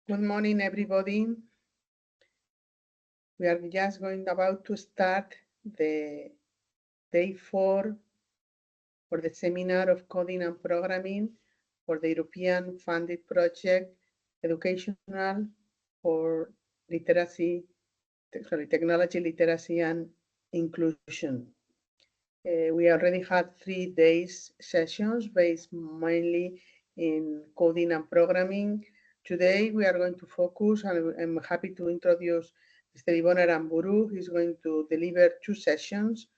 Good morning, everybody. We are just about to start the day 4 for the seminar of coding and programming for the European funded project Educational for Technology, Literacy and Inclusion. We already had 3 days sessions based mainly in coding and programming. Today we are going to focus, and I'm happy to introduce Mr. Ibon Aramburu. He's going to deliver 2 sessions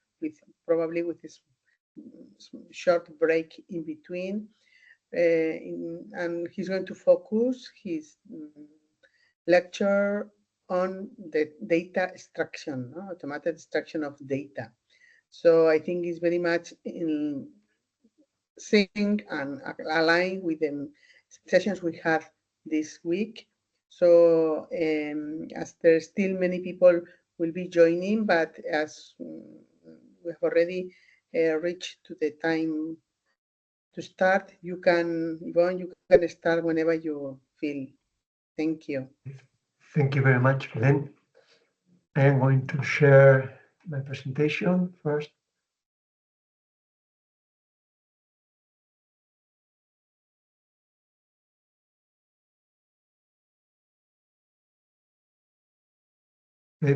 probably with this short break in between. And he's going to focus his lecture on the data extraction, automated extraction of data. So I think it's very much in sync and aligned with the sessions we had this week. So as there's still many people will be joining, but as we have already reached to the time to start, Yvonne, you can start whenever you feel. Thank you. Thank you very much, Belén. I am going to share my presentation first.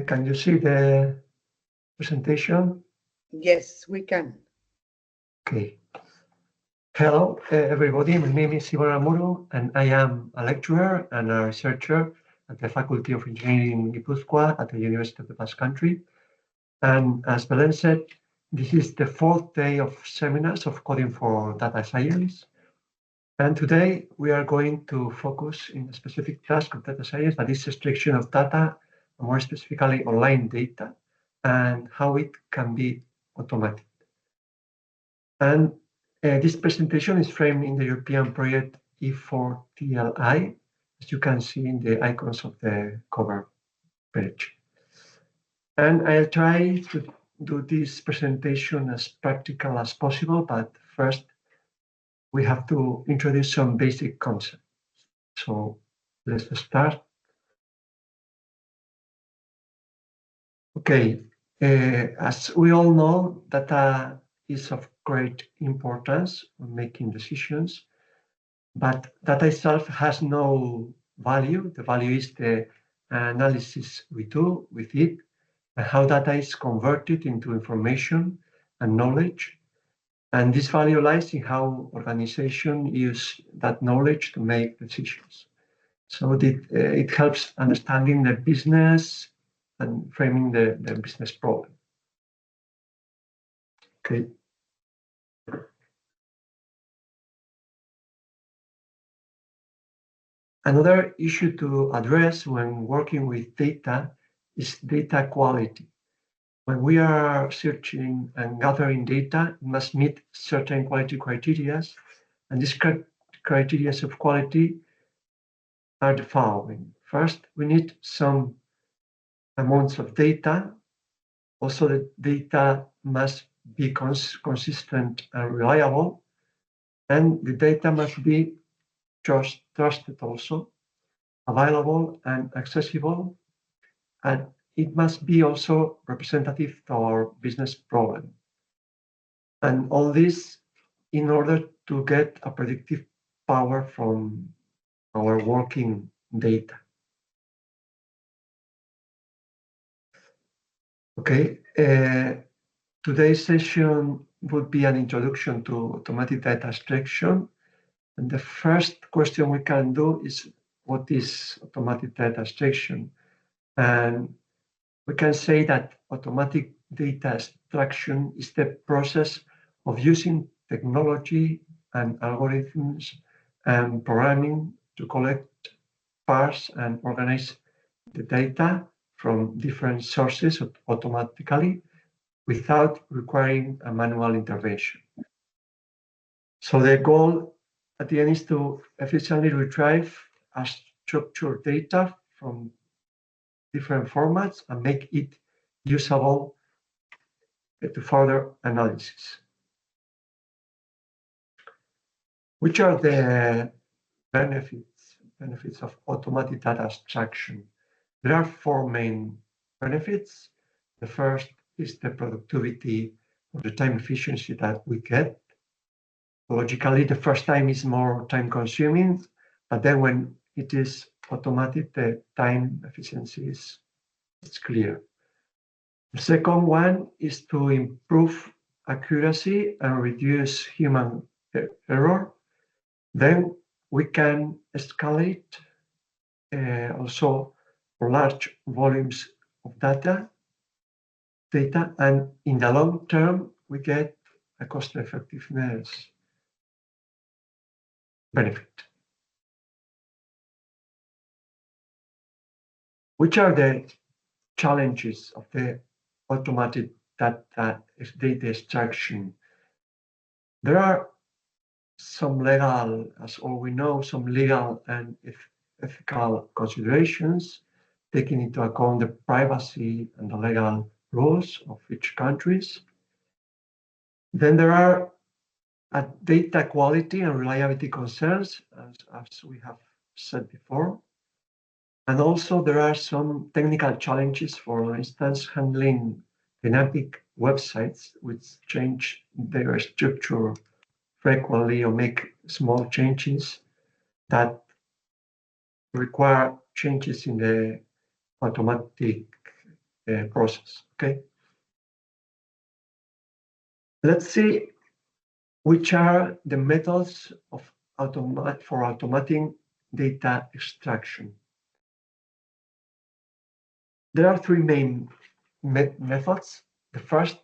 Can you see the presentation? Yes, we can. Okay. Hello, everybody. My name is Ibon Aramburu, and I am a lecturer and a researcher at the Faculty of Engineering in Guipúzcoa at the University of the Basque Country. And as Belén said, this is the 4th day of seminars of coding for data science. And today we are going to focus in a specific task of data science, that is extraction of data, more specifically online data, and how it can be automated. And this presentation is framed in the European project E4TLI, as you can see in the icons of the cover page. And I'll try to do this presentation as practical as possible, but first we have to introduce some basic concepts. So let's start. Okay, as we all know, data is of great importance when making decisions, but data itself has no value. The value is the analysis we do with it, and how data is converted into information and knowledge. And this value lies in how organizations use that knowledge to make decisions. So it helps understanding the business and framing the business problem. Okay. Another issue to address when working with data is data quality. When we are searching and gathering data, it must meet certain quality criteria, and these criteria of quality are the following. First, we need some amounts of data. Also, the data must be consistent and reliable, and the data must be trusted also, available and accessible, and it must be also representative to our business problem. And all this in order to get a predictive power from our working data. Okay, today's session would be an introduction to automatic data extraction. And the first question we can do is, what is automatic data extraction? And we can say that automatic data extraction is the process of using technology and algorithms and programming to collect, parse, and organize the data from different sources automatically without requiring a manual intervention. So the goal at the end is to efficiently retrieve a structured data from different formats and make it usable to further analysis. Which are the benefits benefits of automatic data extraction. There are four main benefits. The first is the productivity or the time efficiency that we get. Logically, the first time is more time consuming, but then when it is automatic, the time efficiency is clear. The second one is to improve accuracy and reduce human error. Then we can escalate also for large volumes of data, and in the long term, we get a cost effectiveness benefit. Which are the challenges of the automated data extraction? There are some legal, as all we know, some legal and ethical considerations, taking into account the privacy and the legal rules of each countries. Then there are data quality and reliability concerns, as we have said before. And also there are some technical challenges, for instance, handling dynamic websites which change their structure frequently or make small changes that require changes in the automatic process, okay? Let's see which are the methods of for automating data extraction. There are three main methods. The first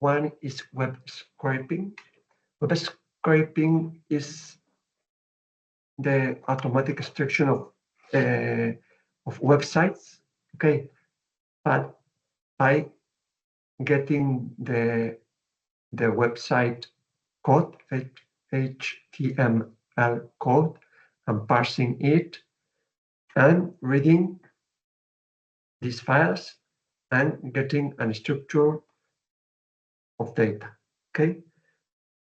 one is web scraping. Web scraping is the automatic extraction of websites, okay, but by getting the website code, HTML code, and parsing it and reading these files and getting a structure of data, okay?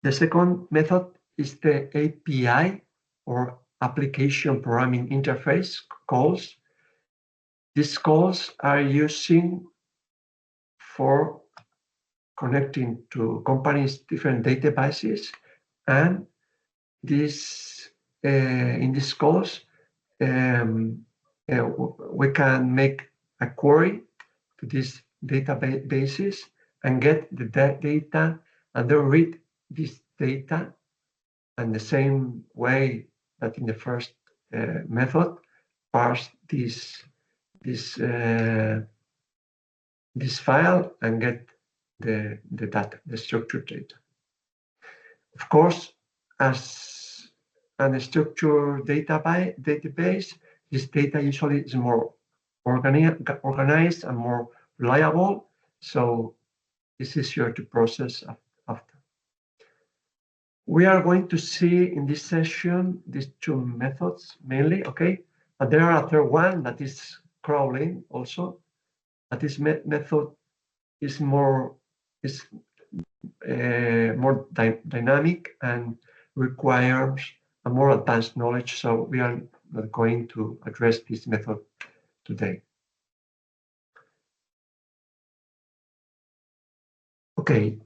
The second method is the API, or application programming interface calls. These calls are using for connecting to companies' different databases, and this in these calls we can make a query to these databases and get the data, and then read this data, and the same way that in the first method, parse this file and get the data, the structured data. Of course, as an structured database, this data usually is more organized and more reliable, so it's easier to process after. We are going to see in this session these two methods mainly, okay? But there are a third one that is crawling also. But this method is more dynamic and requires a more advanced knowledge. So we are not going to address this method today. Okay,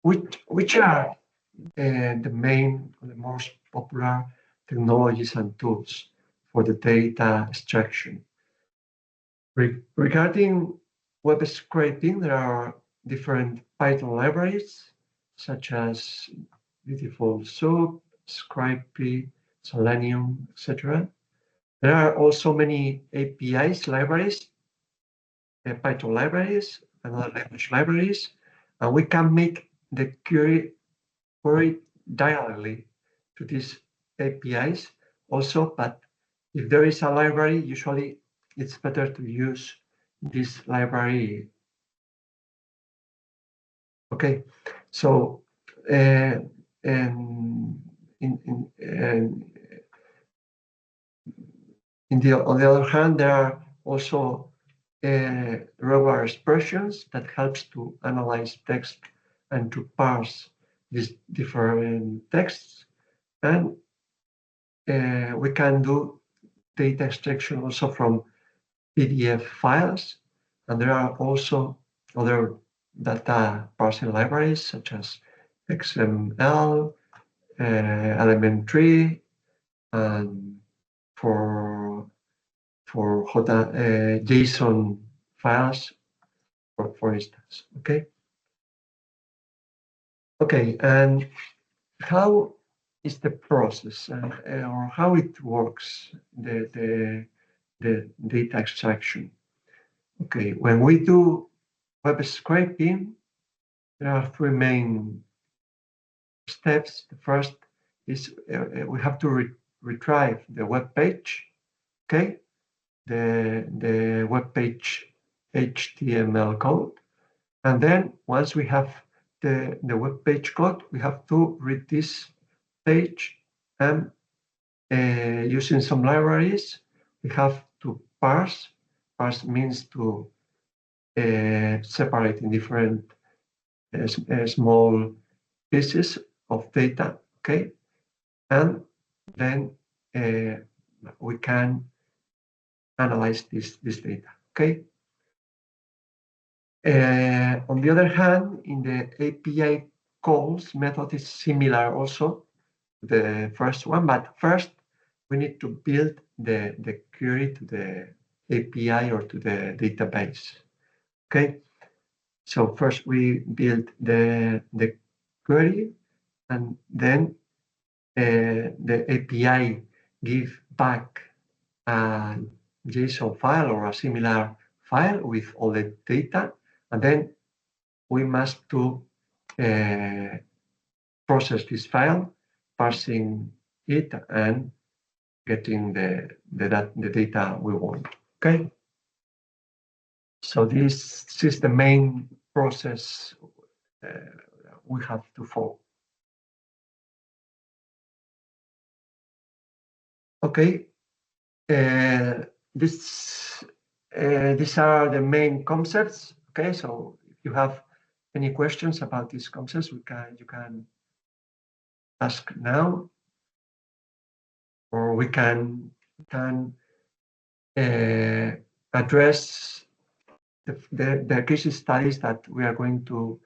which are the main, the most popular technologies and tools for the data extraction? Regarding web scraping, there are different Python libraries, such as Beautiful Soup, Scrypey, Selenium, etc. There are also many APIs libraries, Python libraries, and other language libraries, and we can make the query directly to these APIs also, but if there is a library, usually it's better to use this library. Okay, so on the other hand, there are also regular expressions that helps to analyze text and to parse these different texts. And we can do data extraction also from PDF files, and there are also other data parsing libraries such as XML, Element3, and for JSON files, for instance. Okay, and how is the process or how it works, the data extraction? Okay, when we do web scraping, there are three main steps. The first is we have to retrieve the web page, okay? The web page HTML code. And then once we have the web page code, we have to read this page, and using some libraries, we have to parse. Parse means to separate in different small pieces of data, okay? And then we can analyze this data, okay? On the other hand, in the API calls method is similar also to the first one, but first we need to build the query to the API or to the database, okay? So first we build the query, and then the API give back a JSON file or a similar file with all the data, and then we must to process this file, parsing it and getting the data we want. Okay. So this is the main process we have to follow. Okay. These are the main concepts. Okay. So if you have any questions about these concepts, you can ask now, or we can address the case studies that we are going to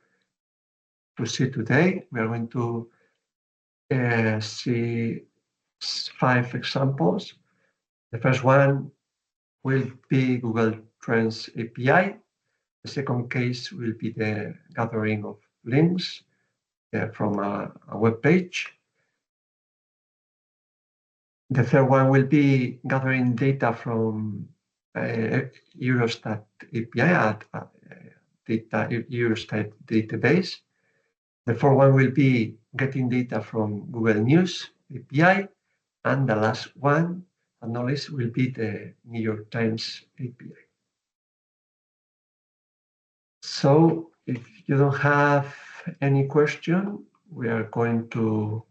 see today. We are going to see 5 examples. The first one will be Google Trends API. The second case will be the gathering of links from a web page. The third one will be gathering data from Eurostat API Eurostat database. The fourth one will be getting data from Google News API. And the last one, and not least, will be the New York Times API. So if you don't have any question, we are going to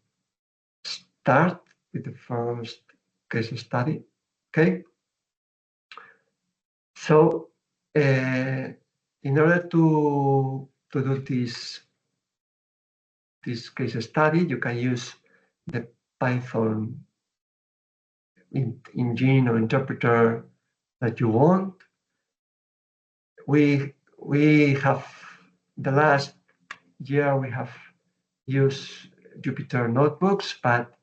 start with the first case study. Okay. So in order to do this case study, you can use the Python engine or interpreter that you want. We have, the last year we have used Jupyter notebooks, but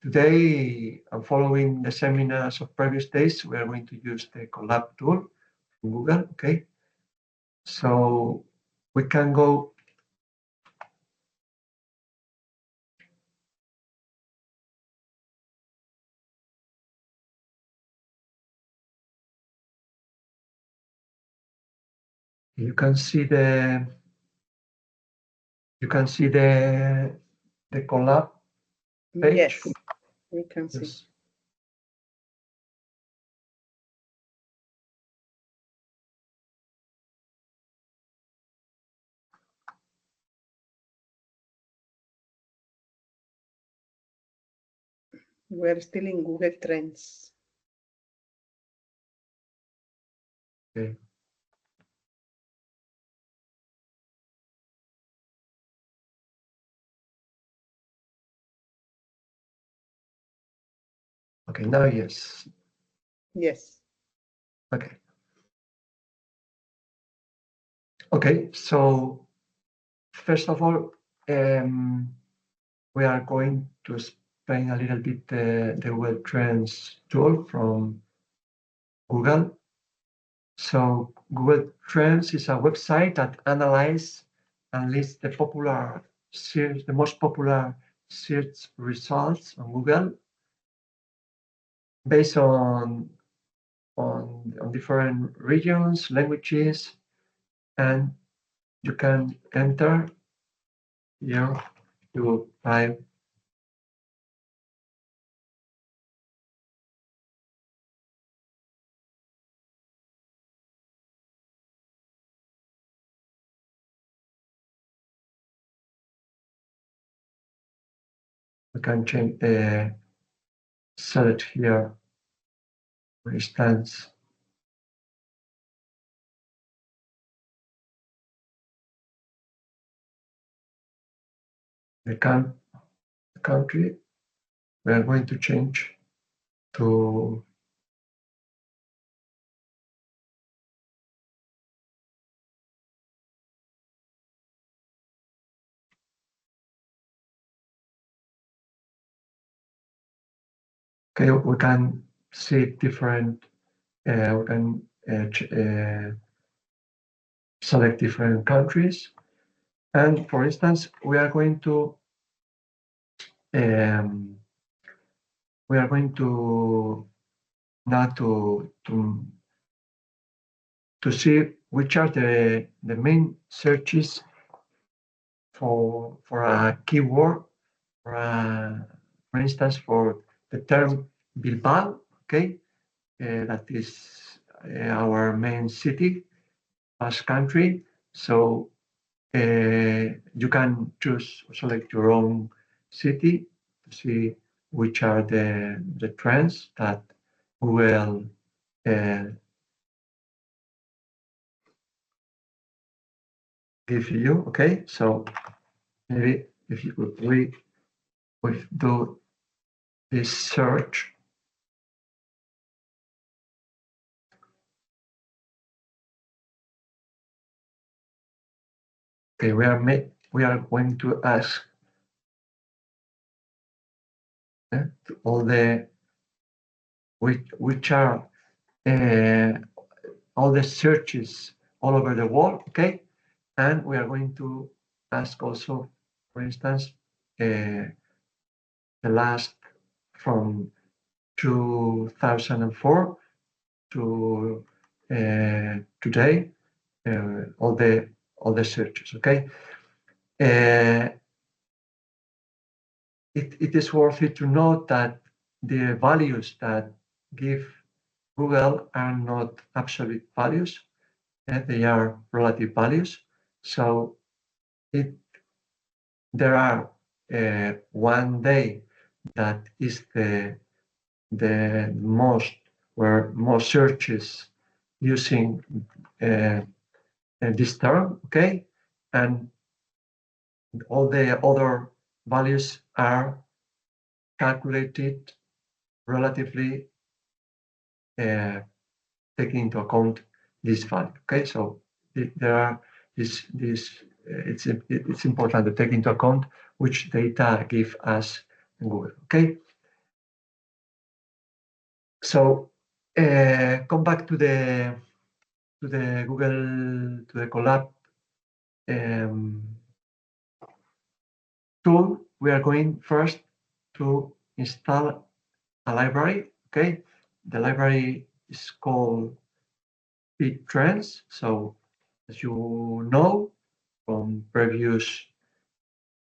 today, and following the seminars of previous days, we are going to use the Colab tool from Google. Okay, so we can go. You can see the Colab page. Yes, we can see. Yes. We're still in Google Trends. Okay. Okay, now yes. Yes. Okay. Okay, so first of all, we are going to explain a little bit the Google Trends tool from Google. So Google Trends is a website that analyzes and lists the most popular search results on Google based on different regions, languages, and you can enter here to type we can change select here, for instance, the country. We are going to change to okay, we can see different we can select different countries. And for instance, we are going to now to see which are the main searches for a keyword, for instance, for the term Bilbao, okay, that is our main city, Basque Country. So you can choose, select your own city to see which are the trends that Google give you. Okay, so maybe if you could we do this search. Okay, we are going to ask to all the which are all the searches all over the world. Okay, and we are going to ask also, for instance, the last from 2004 to today, all the searches. Okay, it is worth it to note that the values that give Google are not absolute values, they are relative values. So there are one day that is the most where most searches using this term, okay, and all the other values are calculated relatively taking into account this value. Okay, so there are it's important to take into account which data give us Google. Okay, so come back to the Google to the Colab tool. We are going first to install a library. Okay, the library is called BitTrends. So as you know from previous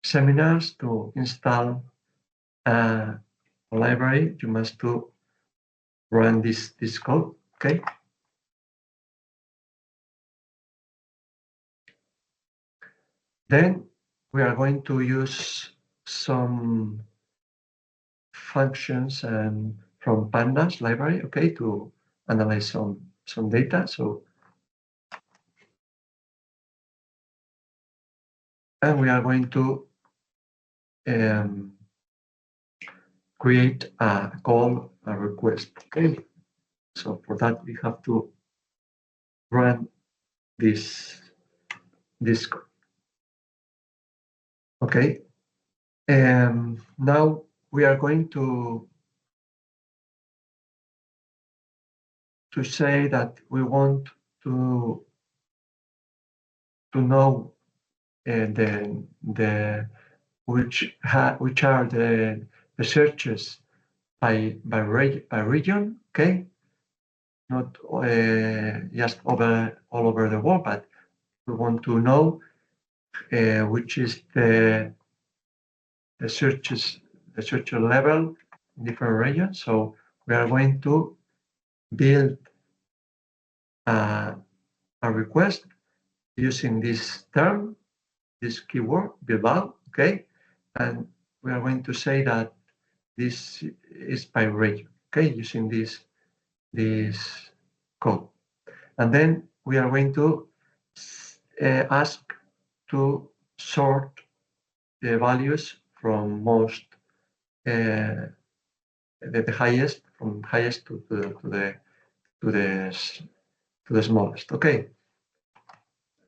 seminars, to install a library, you must to run this code. Okay. Then we are going to use some functions and from Pandas library, okay, to analyze some data. So, and we are going to create a call, a request. Okay, so for that we have to run this code. Okay, now we are going to say that we want to know the which are the searches by region. Okay, not just all over the world, but we want to know which is the search level in different regions. So we are going to build a request using this term, this keyword, Bilbao, okay? And we are going to say that this is by region, okay, using this code. And then we are going to ask to sort the values from most the highest, from highest to the smallest. Okay,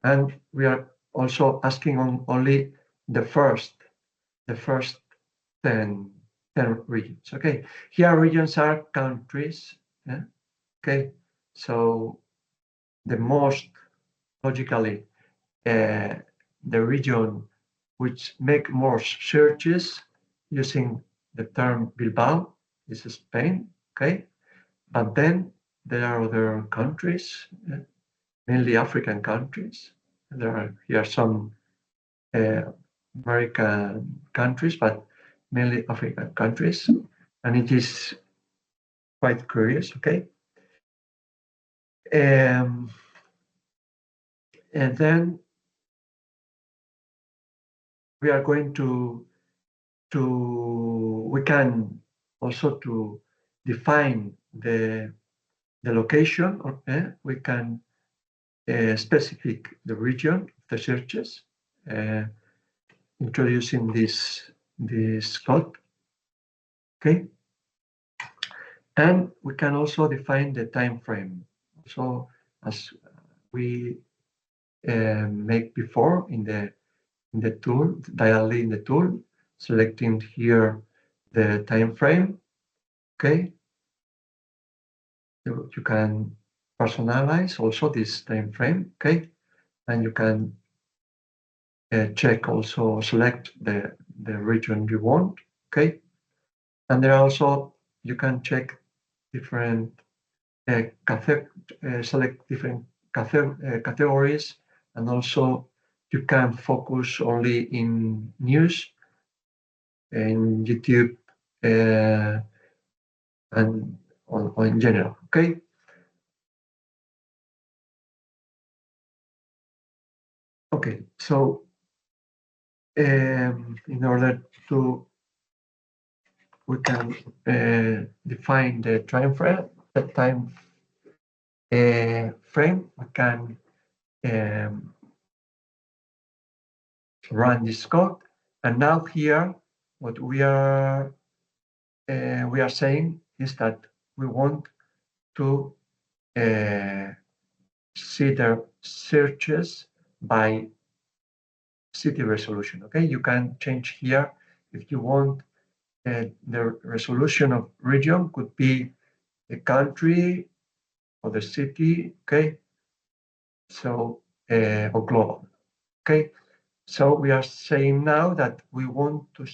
and we are also asking on only the first 10 regions. Okay, here regions are countries. Yeah? Okay, so the most logically the region which make more searches using the term Bilbao is Spain. Okay, but then there are other countries, mainly African countries. There are here some American countries, but mainly African countries, and it is quite curious. Okay, and then we are going to we can also to define the location, or we can specify the region, the searches, introducing this code. Okay, and we can also define the time frame. So as we make before in the tool, directly in the tool, selecting here the time frame. Okay, you can personalize also this time frame. Okay, and you can check also, select the region you want. Okay, and there also you can check different select different categories, and also you can focus only in news, in YouTube, and or in general. Okay. Okay. So in order to we can define the time frame. We can run this code, and now here what we are saying is that we want to see the searches by city resolution. Okay, you can change here if you want. The resolution of region could be the country or the city. Okay, so or global. Okay, so we are saying now that we want to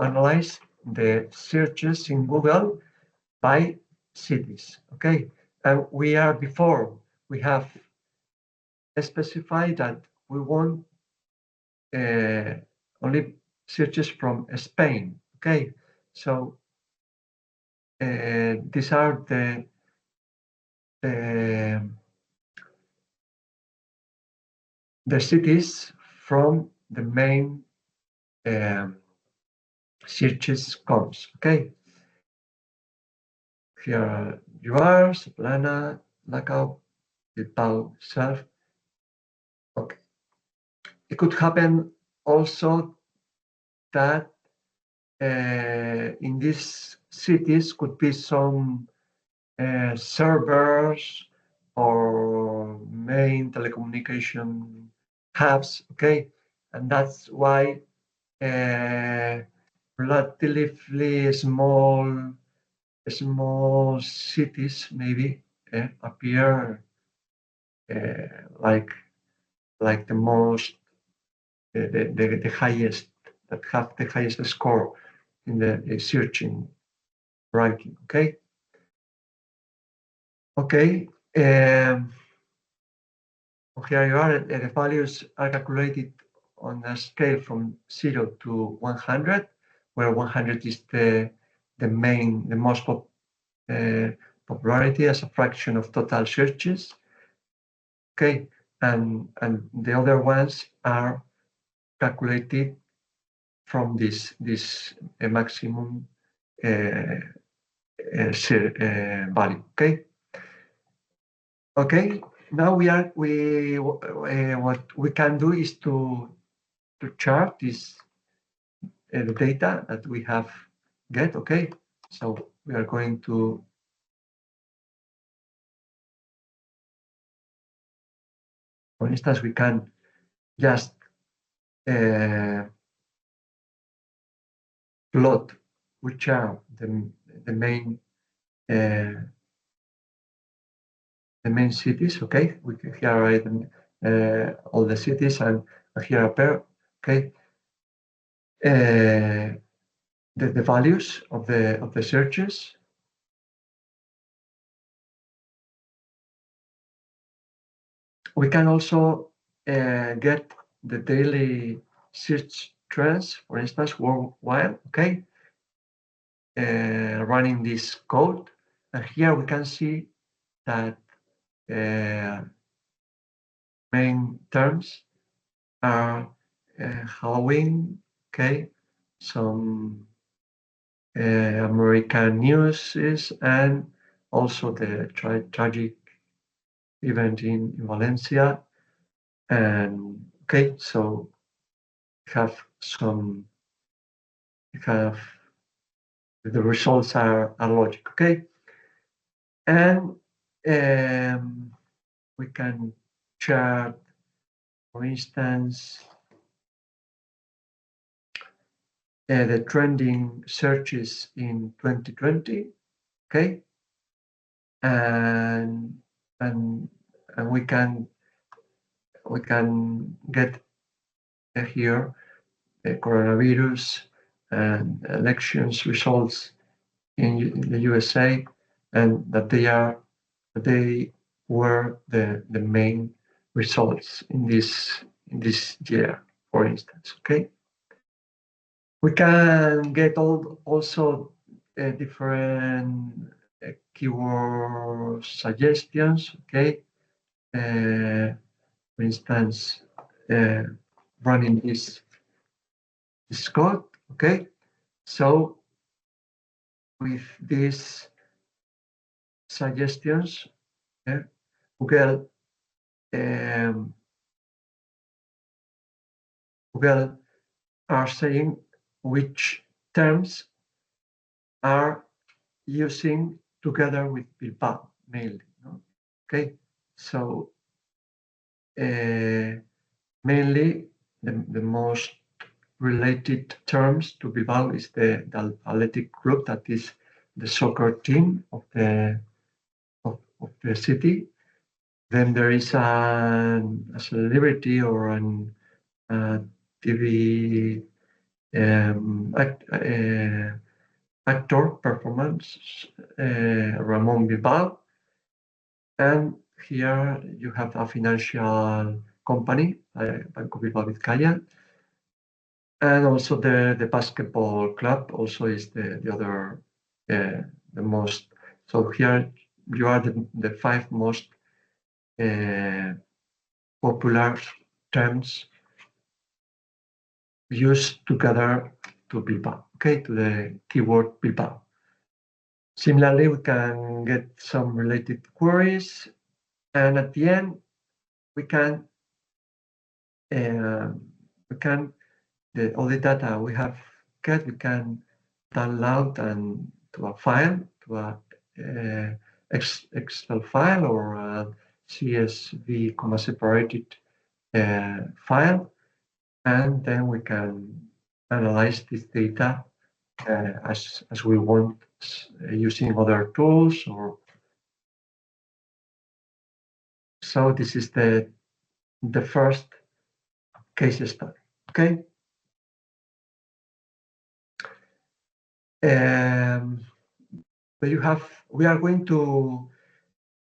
analyze the searches in Google by cities. Okay, and we have specified that we want only searches from Spain. Okay, so these are the cities from the main searches columns. Okay, here you are, Saplana, Lacao, Bilbao, Self. Okay, it could happen also that in these cities could be some servers or main telecommunication hubs, okay? And that's why relatively small cities maybe appear like the most the highest, that have the highest score in the searching ranking. Okay. Here you are. The values are calculated on a scale from 0 to 100, where 100 is the most popularity as a fraction of total searches. Okay, and the other ones are calculated from this maximum value. Okay. Now what we can do is to chart this the data that we have get. Okay, so we are going to for instance, we can just plot which are the main cities. Okay, we can here write all the cities and here appear. Okay, the values of the searches. We can also get the daily search trends, for instance, worldwide. Okay, running this code, and here we can see that main terms are Halloween. Okay, some American news and also the tragic event in Valencia. And okay, so the results are logic. Okay, and we can chart, for instance, the trending searches in 2020. Okay, and we can get here the coronavirus and elections results in the USA, and that they were the main results in this year, for instance. Okay, we can get also different keyword suggestions. Okay, for instance, running this code. Okay, so with these suggestions, Google are saying which terms are using together with Bilbao mainly. No? Okay, so mainly the most related terms to Bilbao is the athletic group, that is the soccer team of the city. Then there is a celebrity or an TV actor performance, Ramon Bilbao. And here you have a financial company, Banco Bilbao Vizcaya. And also the basketball club also is the other, the most. So here you are the 5 most popular terms used together to Bilbao, okay, to the keyword Bilbao. Similarly, we can get some related queries, and at the end, we can all the data we have get, we can download and to a file, to a Excel file or a CSV comma separated file, and then we can analyze this data as we want using other tools. Or so this is the first case study. Okay. But we are going to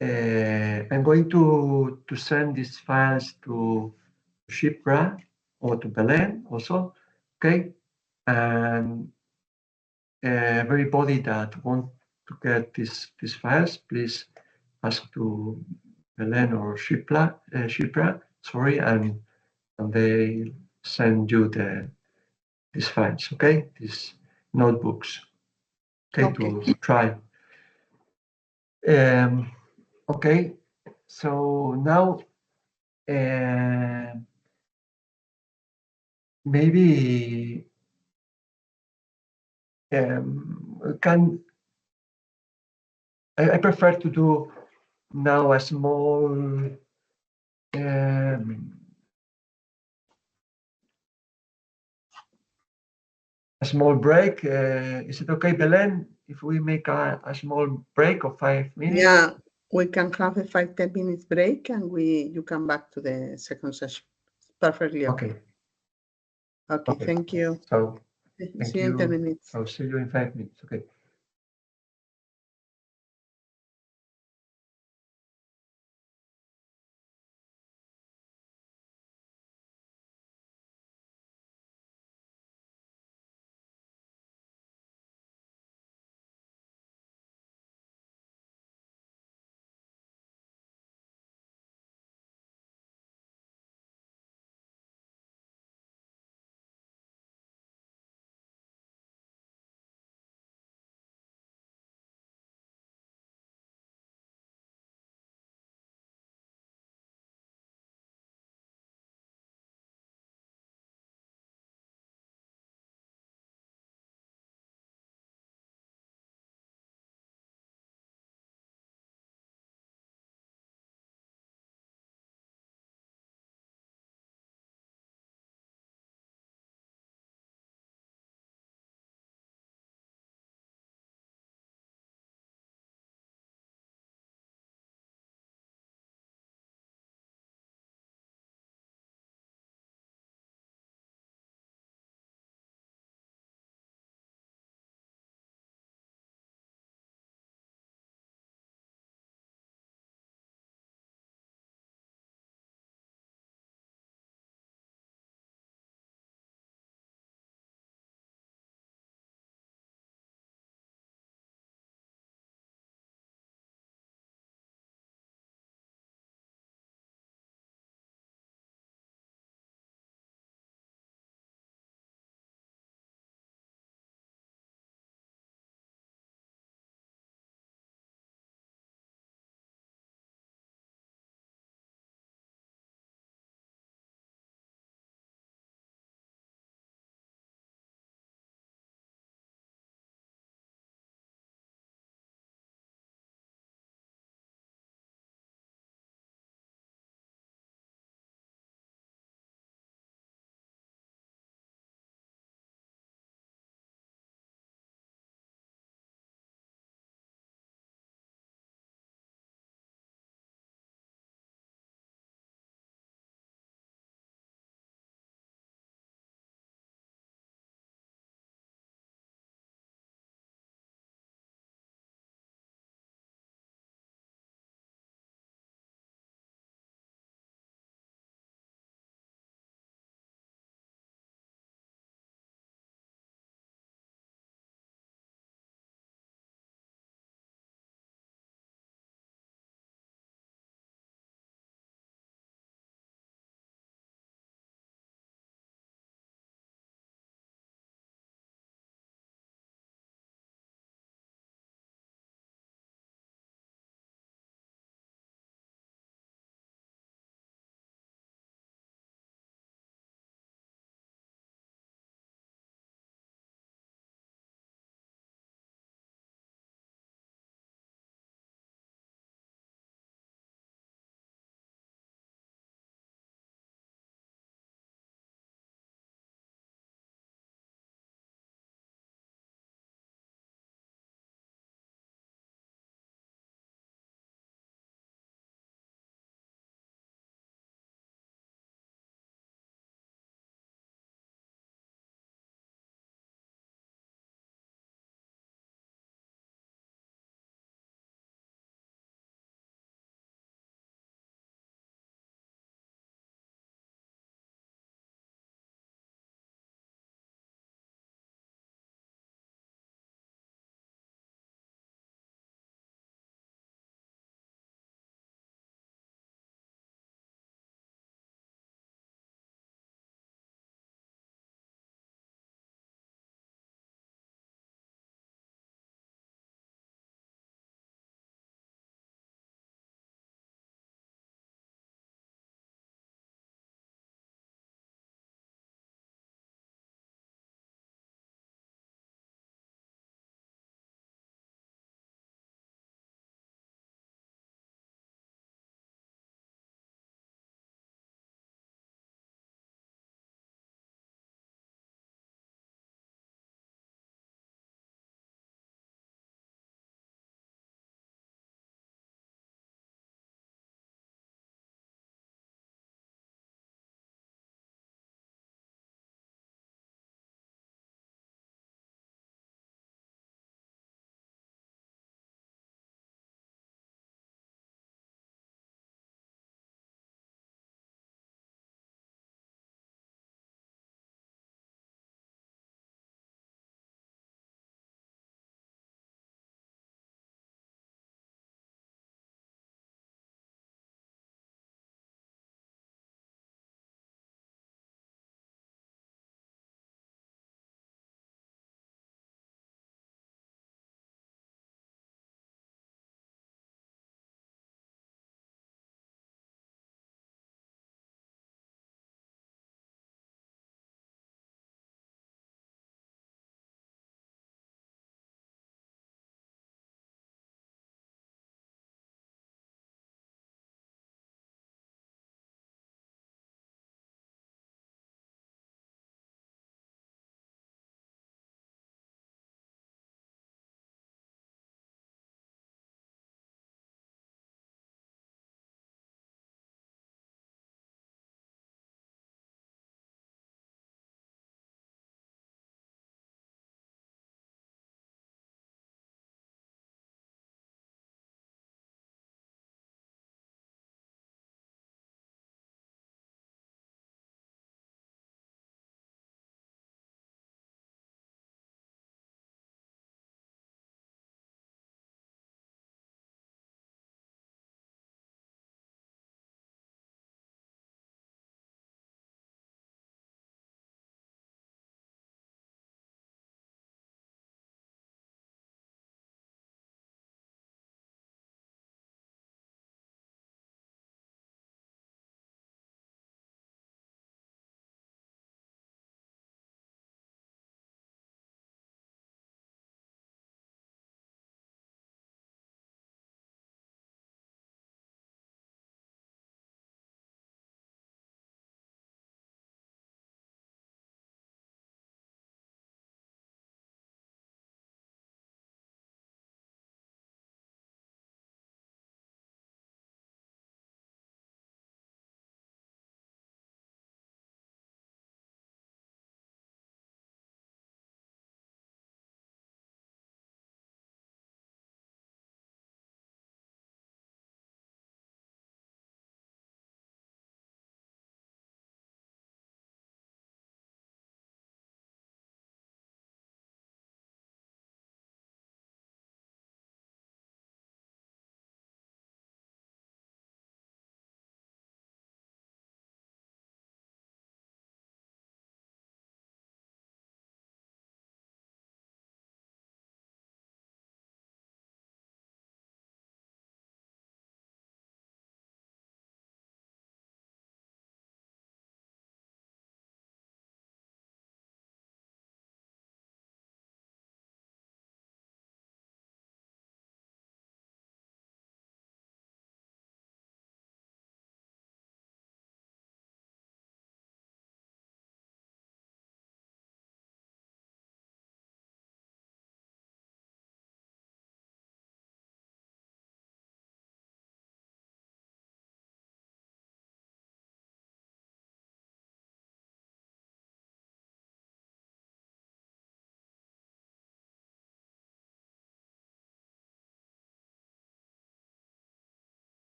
I'm going to send these files to Shipra or to Belen also. Okay. And everybody that want to get these files, please ask to Belen or Shipra, sorry, and they send you these files, okay? These notebooks, okay, to try. Okay, so now maybe I prefer to do now a small break. Is it okay, Belen, if we make a small break of 5 minutes? Yeah, we can have a 5-10 minutes break and you come back to the second session. Perfectly okay. Okay, thank you. So, see you in 10 minutes. I'll see you in 5 minutes. Okay.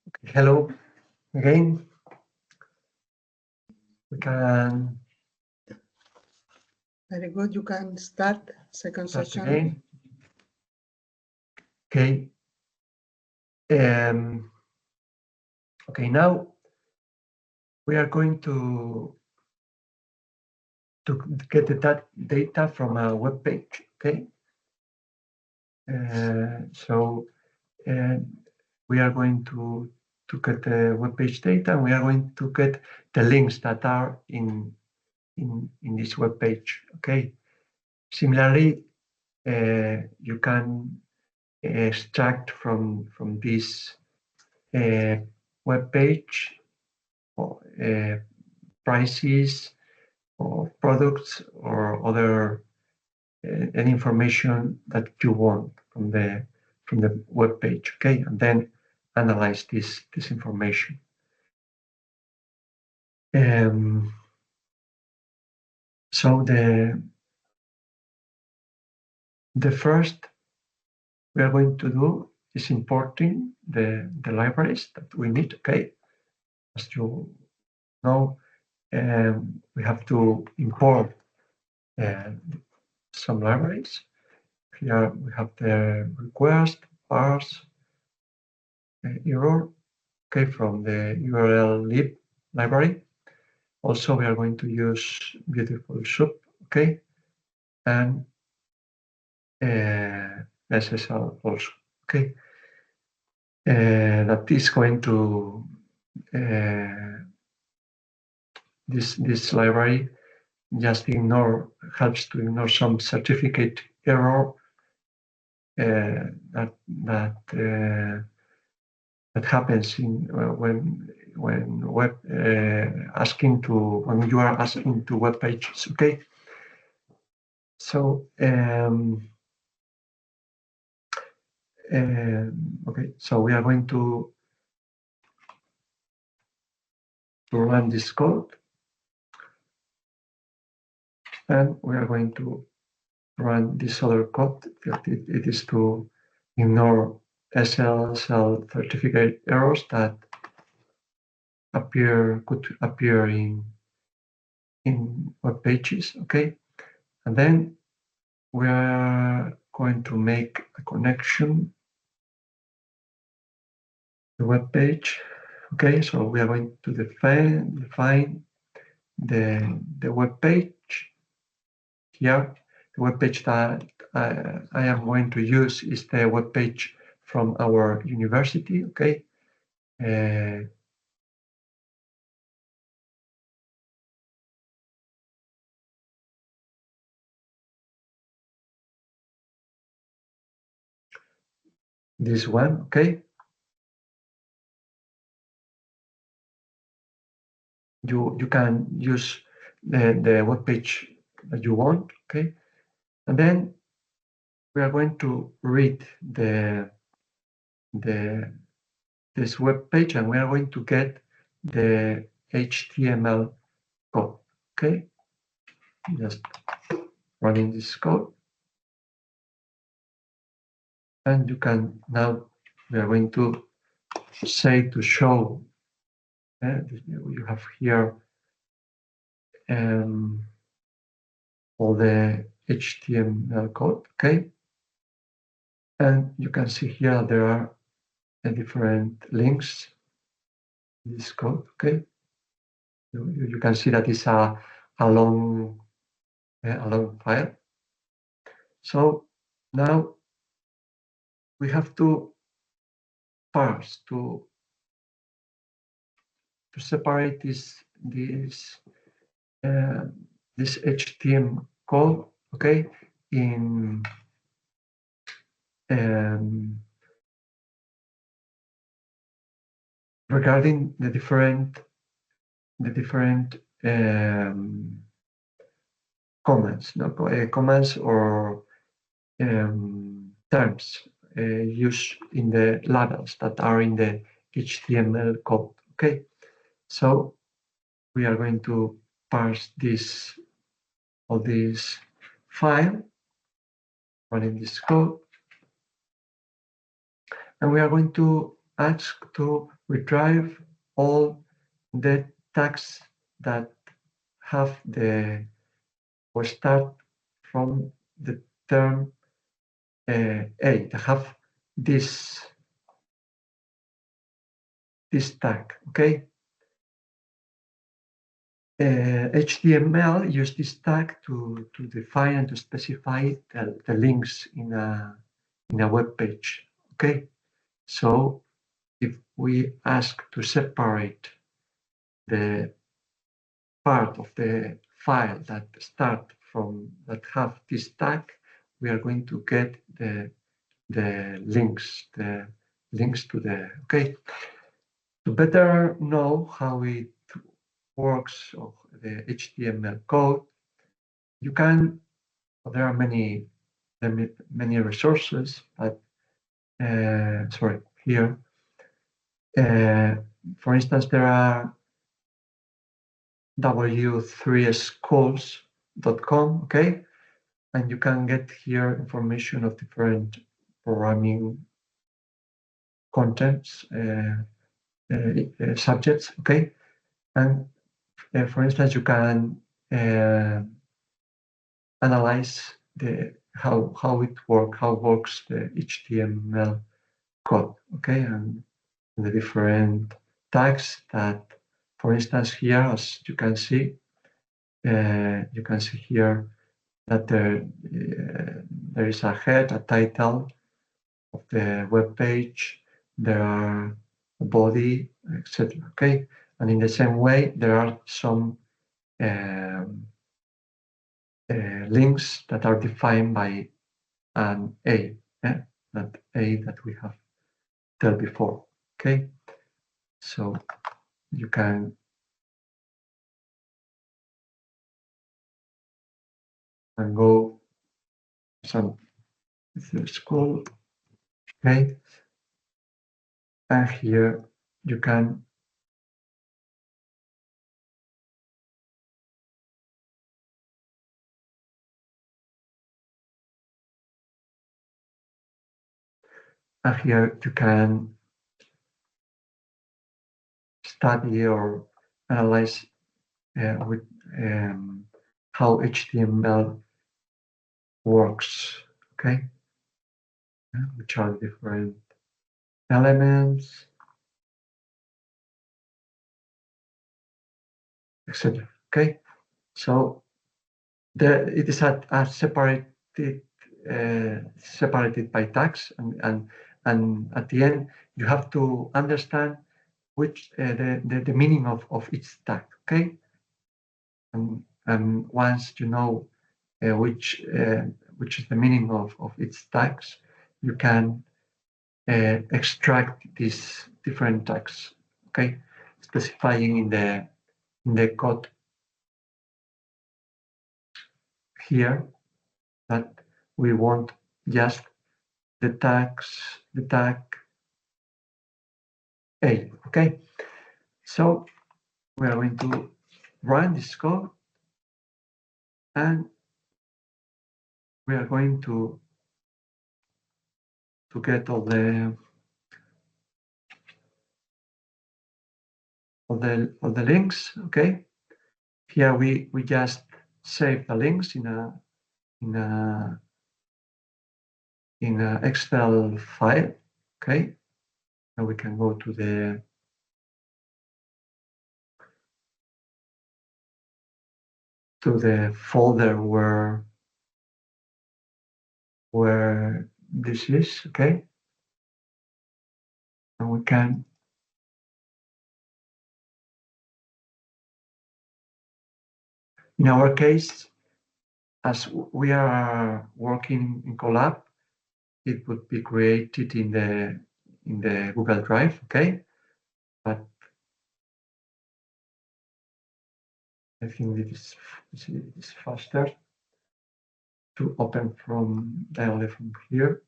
Okay, hello again. We can Very good. You can start second start session. again. Okay. Okay, now we are going to get that data from a web page. Okay. So we are going to get the web page data, and we are going to get the links that are in this web page. Okay. Similarly, you can extract from this web page or prices or products or other any information that you want from the web page. Okay, and then analyze this information. So the first we are going to do is importing the libraries that we need. Okay, as you know, we have to import some libraries. Here we have the request, parse, error, okay, from the URL lib library. Also, we are going to use Beautiful Soup, okay, and SSL also, okay. That is going to this library just helps to ignore some certificate error that happens when you are asking to web pages. Okay, so okay, so we are going to run this code, and we are going to run this other code. It is to ignore SSL certificate errors that could appear in web pages. Okay, and then we are going to make a connection to the web page. Okay, so we are going to define the web page here. The web page that I am going to use is the web page from our university. Okay. This one, okay. You can use the web page that you want, okay, and then we are going to read this web page, and we are going to get the HTML code. Okay, just running this code, and you can now we are going to say to show. You have here all the HTML code. Okay, and you can see here there are different links in this code. Okay, you can see that it's a long file. So now we have to parse to separate this HTML code. Okay, in regarding the different comments, comments or terms used in the labels that are in the HTML code. Okay, so we are going to parse this file running this code, and we are going to ask to retrieve all the tags that have the or start from the term A, that have this tag, okay? HTML use this tag to define and to specify the links in a web page, okay? So if we ask to separate the part of the file that start from that have this tag, we are going to get the links to the, okay? To better know how it works of the HTML code, you can, there are many resources, but sorry, here, for instance, there are w3schools.com, okay? And you can get here information of different programming contents, subjects, okay? And for instance, you can analyze how it works the HTML code, okay? And the different tags that, for instance, here, as you can see here that there is a head, a title of the web page, there are a body, etc. Okay, and in the same way, there are some links that are defined by an A, that A that we have told before. Okay, so you can go some school, okay, and here you can study or analyze with how HTML works, okay? Which are different elements, etc. Okay, so it is separated by tags, and at the end you have to understand which the meaning of each tag. Okay, and once you know which is the meaning of its tags, you can extract these different tags, okay, specifying in the code here that we want just the tag A, okay? So we are going to run this code, and we are going to get all the links, okay? Here we just save the links in a Excel file, okay? And we can go to the folder where this is, okay? And we can in our case, as we are working in Colab, it would be created in the Google Drive, okay? But I think it is faster to open directly from here.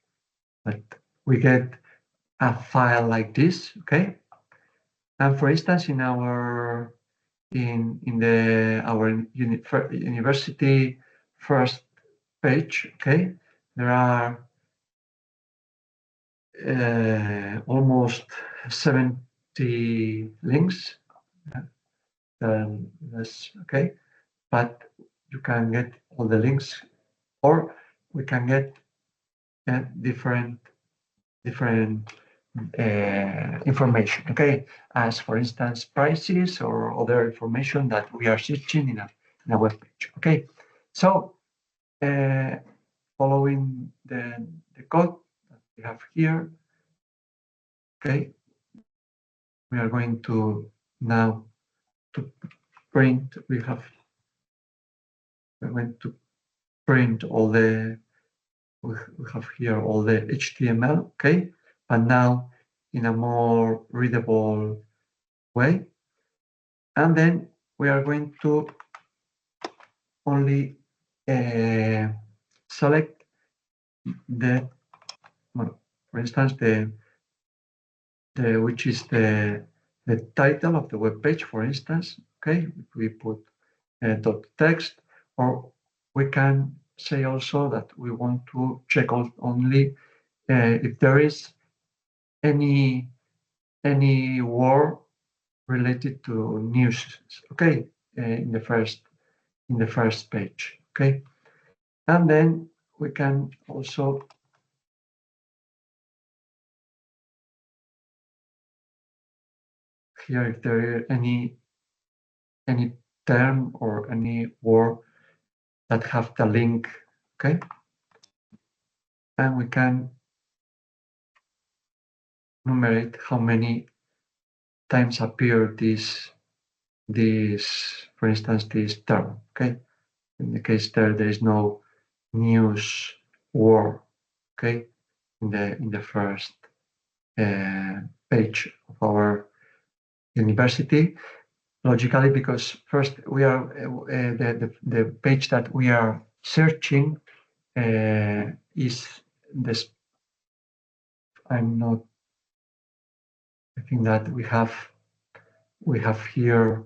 But we get a file like this, okay? And for instance, in our university first page, okay, there are almost 70 see links, then that's okay. But you can get all the links, or we can get different information, okay? As for instance, prices or other information that we are searching in a web page, okay? So following the code that we have here, okay, we are going to now to print. We're going to print all the. We have here all the HTML, okay, but now in a more readable way. And then we are going to only select the, well, for instance, which is the title of the web page, for instance. Okay, if we put dot text, or we can say also that we want to check out only if there is any word related to news. Okay, in the first page. Okay, and then we can also here if there is any term or any word that have the link, okay, and we can enumerate how many times appear this for instance this term, okay. In the case there is no news word, okay, in the first page of our university, logically, because first we are the page that we are searching is this. I think that we have here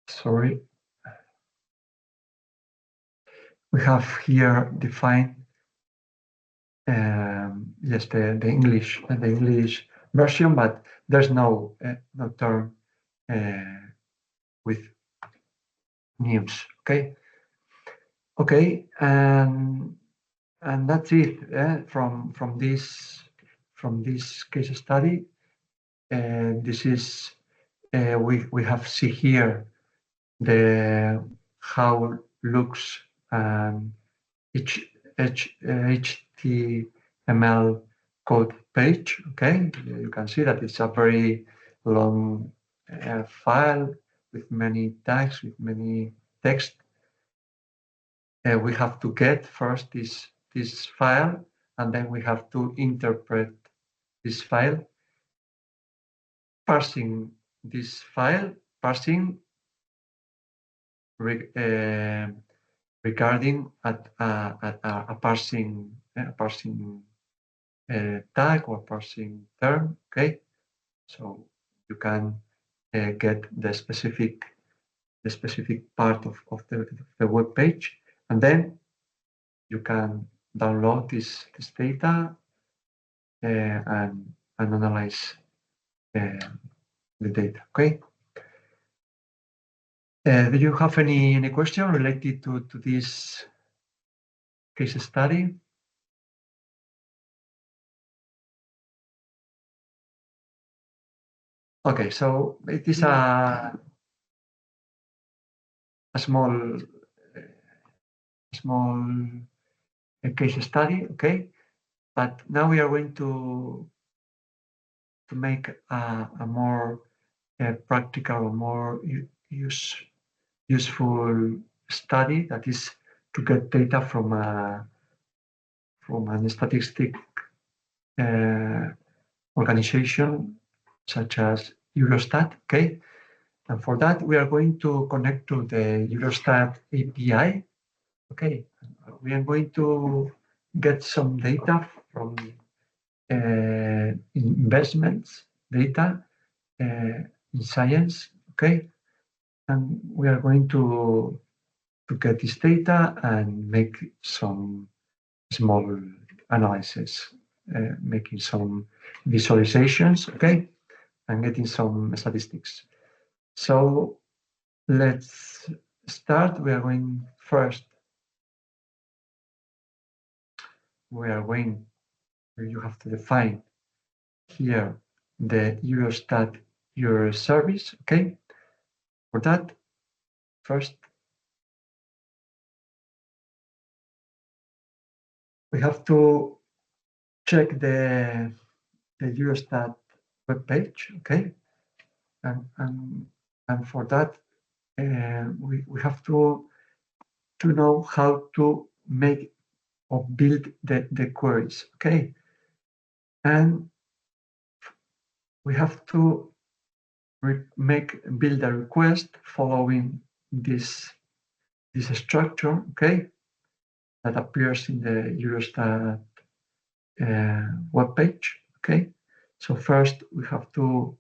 sorry. We have here defined yes the English version, but there's no term with news. Okay, and that's it from this case study. This is we have see here the how looks each HTML code page. Okay, you can see that it's a very long file with many tags, with many text. We have to get first this file, and then we have to interpret this file, parsing this file, parsing regarding a parsing tag or parsing term. Okay, so you can get the specific part of the web page, and then you can download this data and analyze the data. Okay. Do you have any question related to this case study? Okay, so it is a small case study. Okay, but now we are going to make a more practical, more useful study, that is to get data from an statistic organization such as Eurostat. Okay, and for that we are going to connect to the Eurostat API. Okay, we are going to get some data from investments data in science. Okay, And we are going to get this data and make some small analysis, making some visualizations, okay, and getting some statistics. So let's start. We are going first. We are going. You have to define here the Eurostat your service. Okay. For that, first we have to check the Eurostat webpage. Okay. And for that, we have to know how to make or build the queries. Okay. And we have to build a request following this structure, okay, that appears in the Eurostat webpage, okay. So first we have to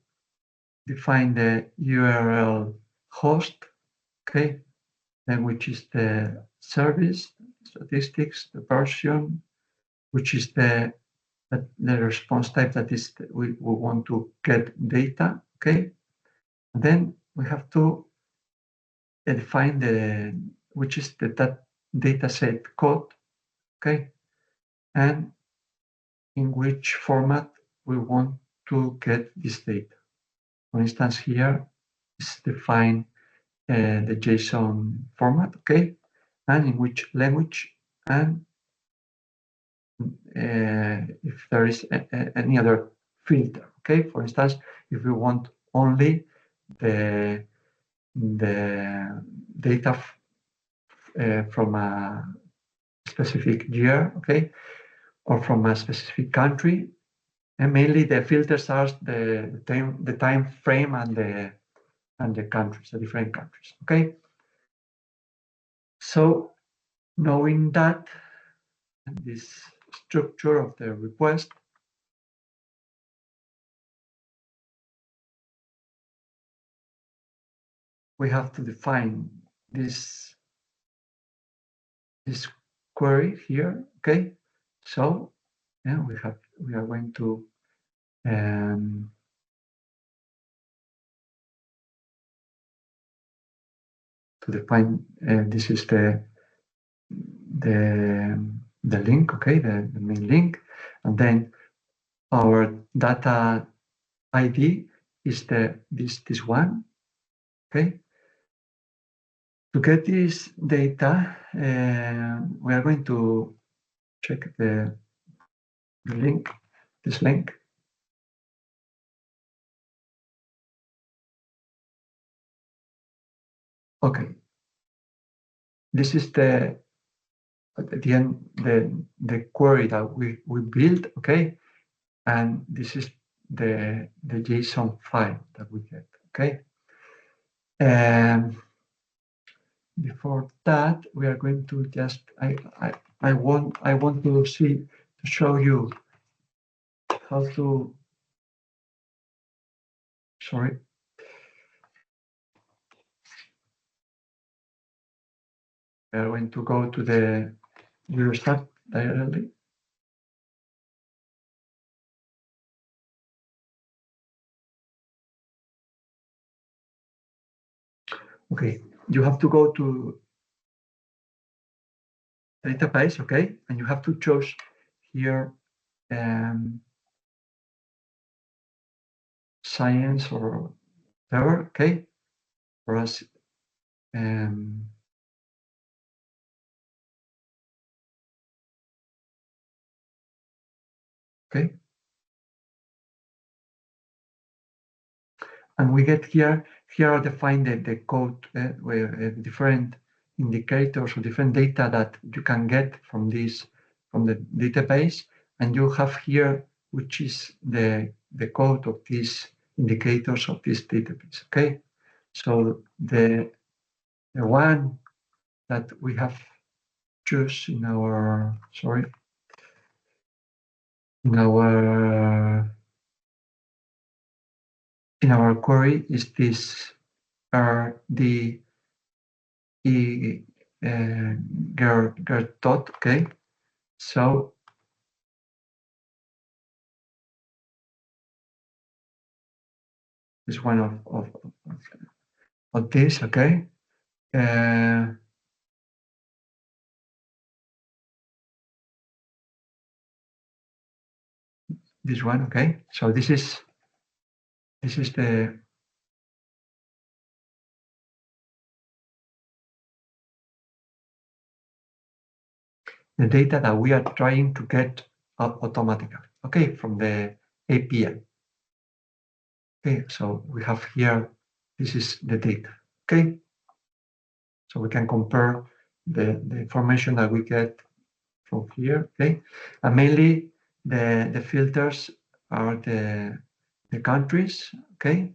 define the URL host, okay, then which is the service, statistics, the version, which is the response type that is we want to get data, okay. And then we have to define which is that data set code, okay, and in which format we want to get this data. For instance, here is defined the JSON format, okay, and in which language, and if there is any other filter, okay. For instance, if we want only the data from a specific year, okay, or from a specific country, and mainly the filters are the time frame and the countries, the different countries, okay. So knowing that, and this structure of the request, we have to define this query here, okay. So yeah, we are going to define this is the link, okay, the main link, and then our data ID is this one, okay. To get this data, we are going to check the link, this link. Okay, this is at the end the query that we built, okay, and this is the JSON file that we get, okay. Before that, we are going to just I want to show you how to. Sorry. We are going to go to the Eurostat directly. Okay, you have to go to database, okay, and you have to choose here science or whatever, okay, for us. Okay, and we get here are defined the code with different indicators or different data that you can get from the database, and you have here which is the code of these indicators of this database. Okay, so the one that we have choose in our in our query is this RD dot, okay? So is one of this, okay? This one, okay? So this is the data that we are trying to get automatically, okay, from the API. Okay, so we have here, this is the data, okay? So we can compare the information that we get from here, okay? And mainly the filters are the countries, okay?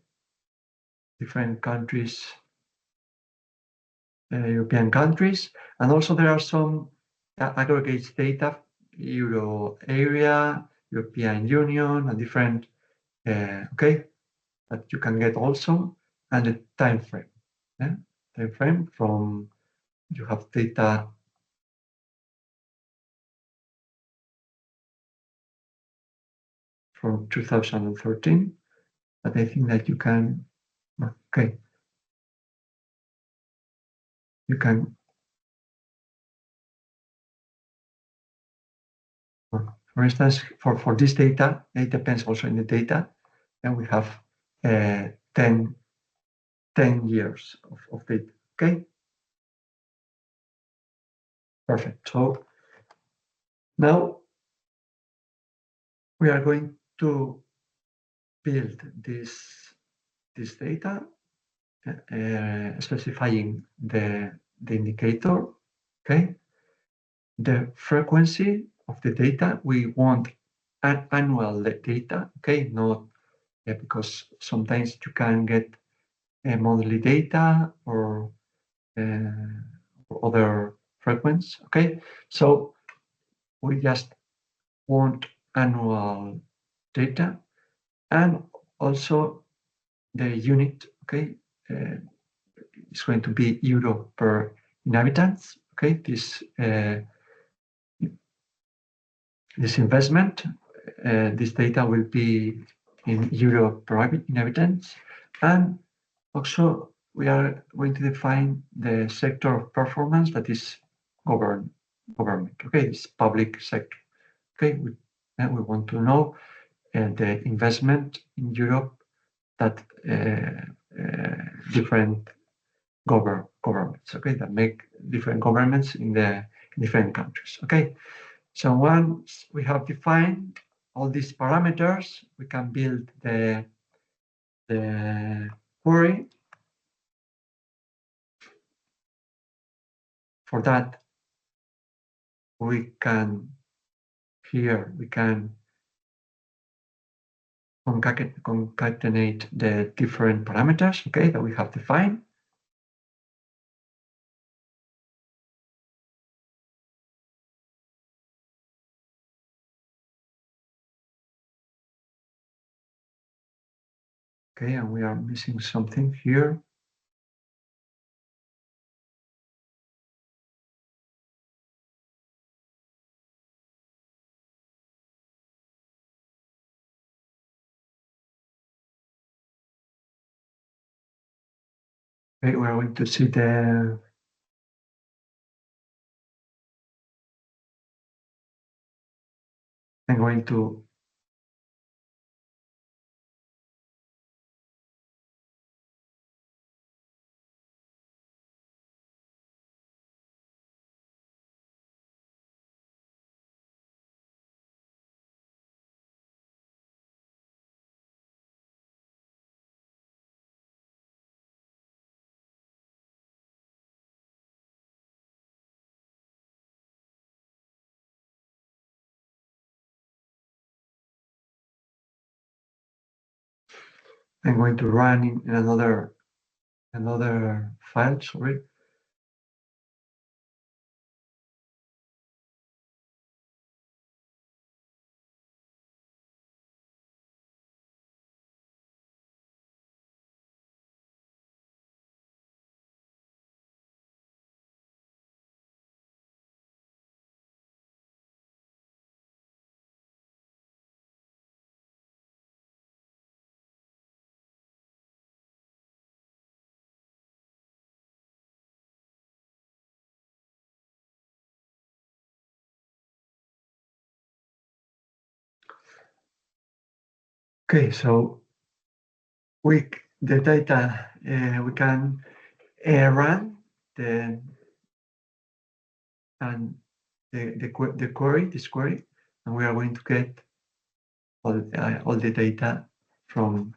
Different countries, European countries, and also there are some aggregates data, Euro area, European Union, and different, okay, that you can get also, and the time frame. Yeah? Time frame from, you have data from 2013, but I think that you can, okay, you can, for instance, for this data, it depends also in the data, and we have 10 years of data, okay? Perfect. So now we are going to build this data, specifying the indicator, okay? The frequency of the data, we want an annual data, okay? Not because sometimes you can get monthly data or other frequency, okay? So we just want annual data, and also the unit, okay? It's going to be euro per inhabitants, okay? This investment, this data will be in euro per inhabitants, and also we are going to define the sector of performance that is government, okay? It's public sector, okay? And we want to know the investment in Europe that different governments, okay, that make different governments in the different countries, okay. So once we have defined all these parameters, we can build the query. For that, we can concatenate the different parameters, okay, that we have defined. Okay, and we are missing something here. Okay, we're going to see I'm going to run in another file, sorry. Okay, so the data we can run the and the query, this query, and we are going to get all the data from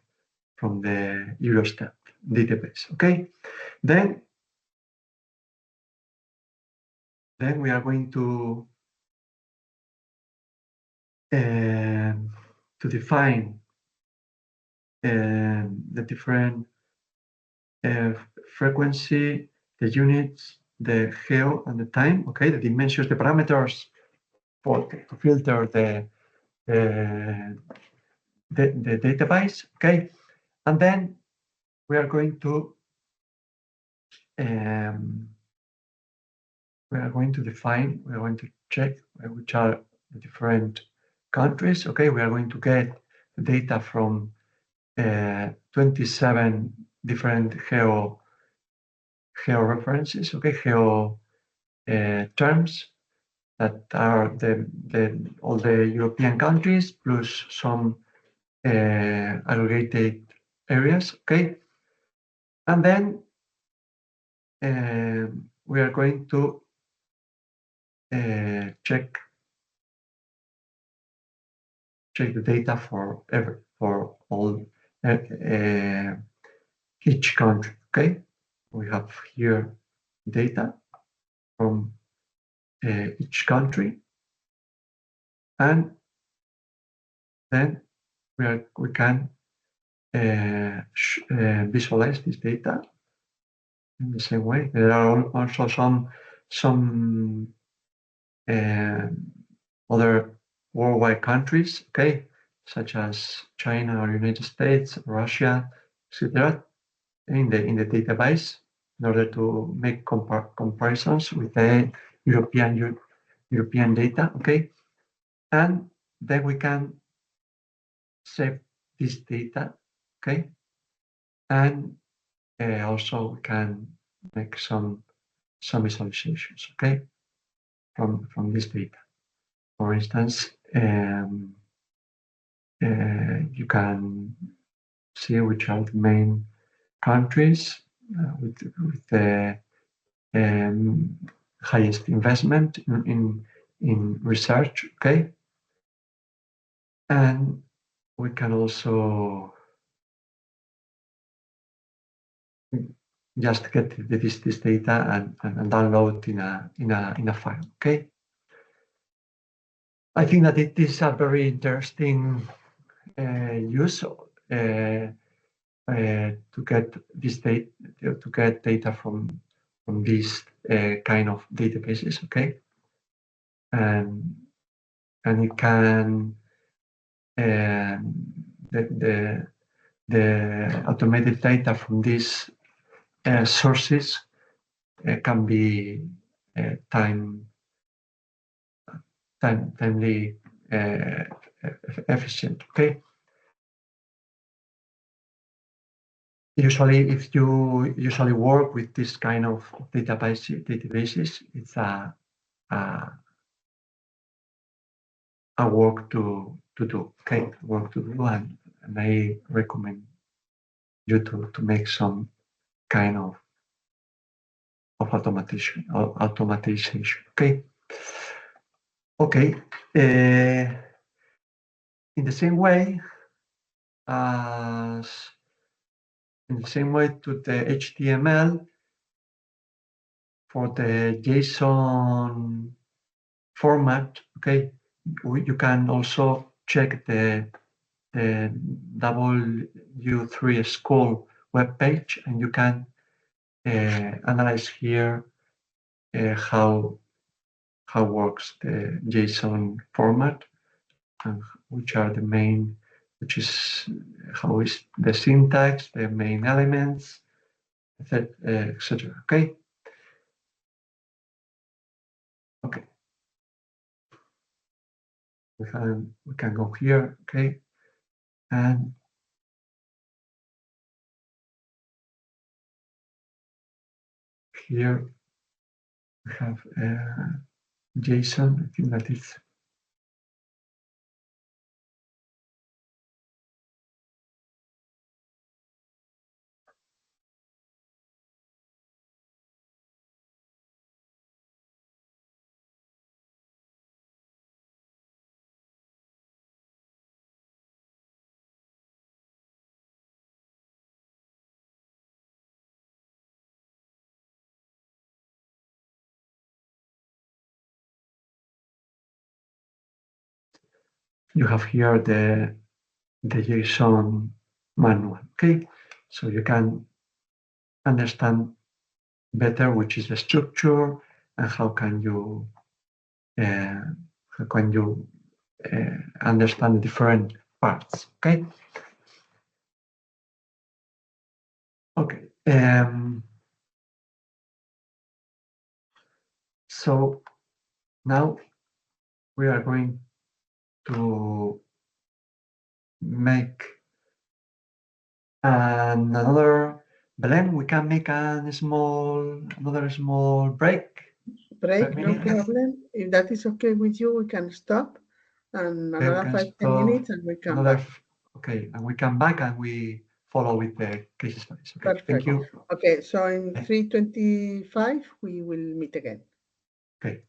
the Eurostat database. Okay, then we are going to define the different frequency, the units, the geo, and the time. Okay, the dimensions, the parameters to filter the database. Okay, and then we are going to define. We are going to check which are the different countries. Okay, we are going to get the data from 27 different geo references. Okay, geo terms that are all the European countries plus some aggregated areas. Okay, and then we are going to check the data for all each country. Okay, we have here data from each country, and then we can visualize this data in the same way. There are also some other worldwide countries, okay, such as China or United States, Russia, etc., in the database in order to make comparisons with the European data, okay, and then we can save this data, okay, and also we can make some visualizations, okay, from this data. For instance, you can see which are the main countries with the highest investment in research, okay, and we can also just get this data and download in a file, okay. I think that it is a very interesting use to get this data, to get data from these kind of databases, okay, and it can the automated data from these sources can be timely efficient, okay. Usually, if you usually work with this kind of databases, it's a work to do, okay, work to do, and I recommend you to make some kind of automation, okay. Okay, in the same way as to the HTML, for the JSON format, okay, you can also check the W3 School webpage, and you can analyze here how works the JSON format, and which are the main, how is the syntax, the main elements, etc. Okay. Okay. We can go here, okay, and here we have JSON. I think that is you have here the JSON manual, okay? So you can understand better which is the structure and how can you understand different parts, okay? Okay. So now we are going to make another Belén, we can make another small break. Break, no Minutes. problem. If that is okay with you, we can stop and Okay, we another can 5, 10 stop minutes and we come back. Okay, and we come back and we follow with the case studies. Okay, Perfect. thank you. Okay, so in 3:25, we will meet again. Okay.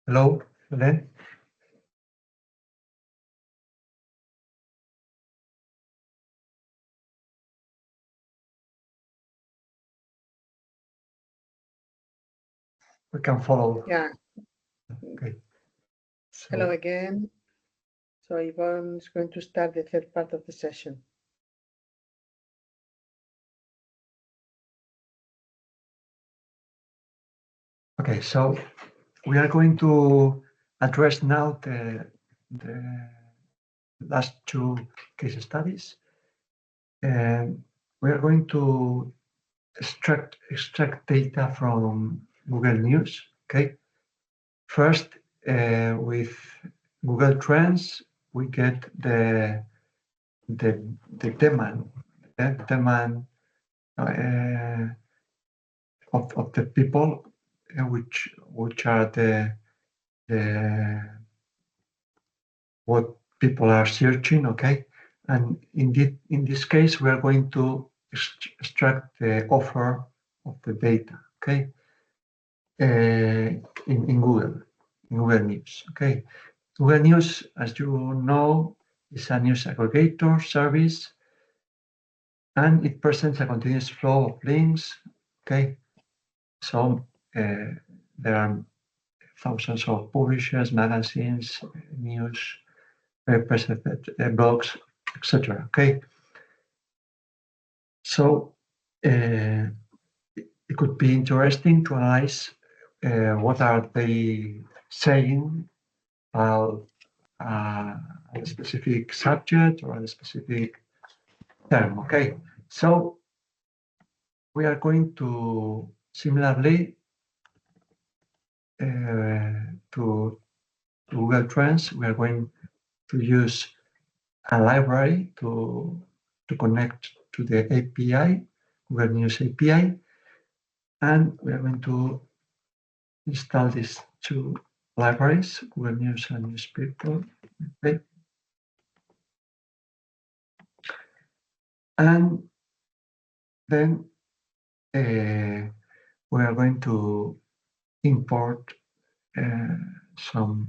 Hello, Helen? We can follow. Yeah. Okay. So, Hello again. So Yvonne is going to start the third part of the session. okay, so we are going to address now the last two case studies. And we are going to extract data from Google News. Okay. First, with Google Trends, we get the demand, of the people, which are the what people are searching. Okay, and in this case, we are going to extract the offer of the data. Okay, in Google News. Okay, Google News, as you know, is a news aggregator service, and it presents a continuous flow of links. Okay, so there are thousands of publishers, magazines, news, blogs, etc. Okay, so it could be interesting to analyze what are they saying about a specific subject or a specific term. Okay, so we are going to similarly to Google Trends. We are going to use a library to connect to the API, Google News API, and we are going to install these two libraries, Google News and Newspaper. Okay. And then we are going to import some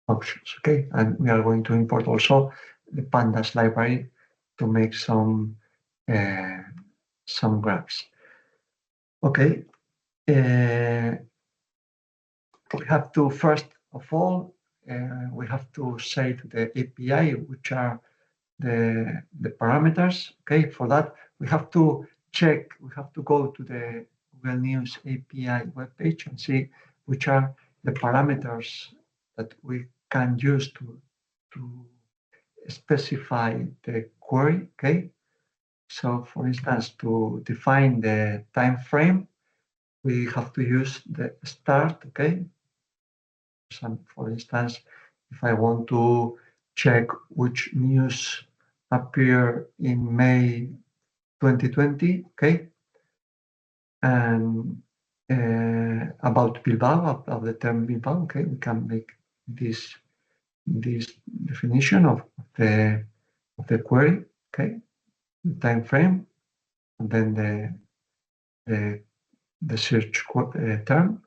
options. Okay, and we are going to import also the pandas library to make some graphs. Okay, we have to first of all we have to say to the API which are the parameters. Okay, for that we have to check. We have to go to the Google News API webpage and see which are the parameters that we can use to specify the query. Okay, so for instance, to define the time frame, we have to use the start. Okay, for instance, if I want to check which news appear in May 2020, okay, and about Bilbao, of the term Bilbao, okay, we can make this definition of the query, okay, the time frame, and then the search term,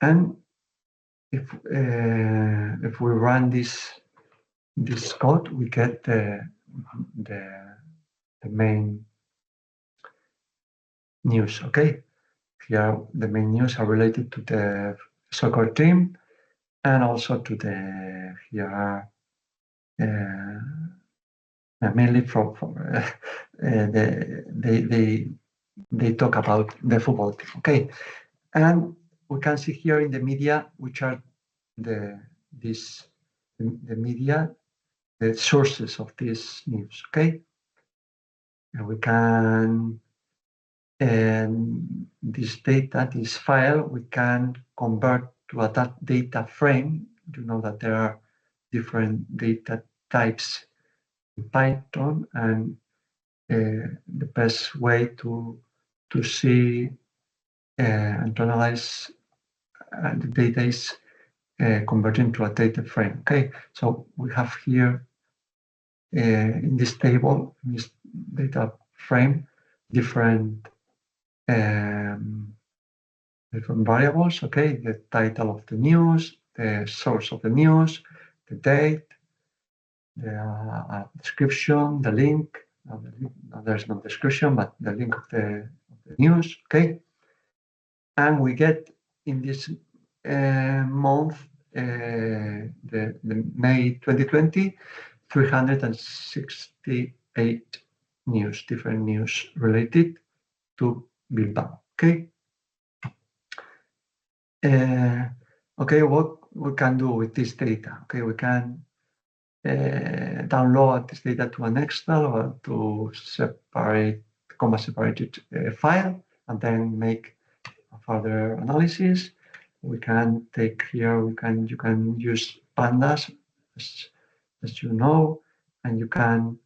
and if we run this code, we get the main news. Okay, here the main news are related to the soccer team and also to the here mainly from they talk about the football team. Okay, and we can see here in the media which are the media, the sources of this news. Okay, and we can this data, this file, we can convert to a data frame. You know that there are different data types in Python, and the best way to see and to analyze the data is converting to a data frame. Okay, so we have here in this table, in this data frame, different different variables, okay? The title of the news, the source of the news, the date, the description, the link. There's no description, but the link of the news, okay? And we get in this month, the May 2020, 368 news, different news related to Bilbao, okay? Okay, what we can do with this data? Okay, we can download this data to an Excel or to separate, comma separated file, and then make a further analysis. We can take here, you can use pandas, as you know, and you can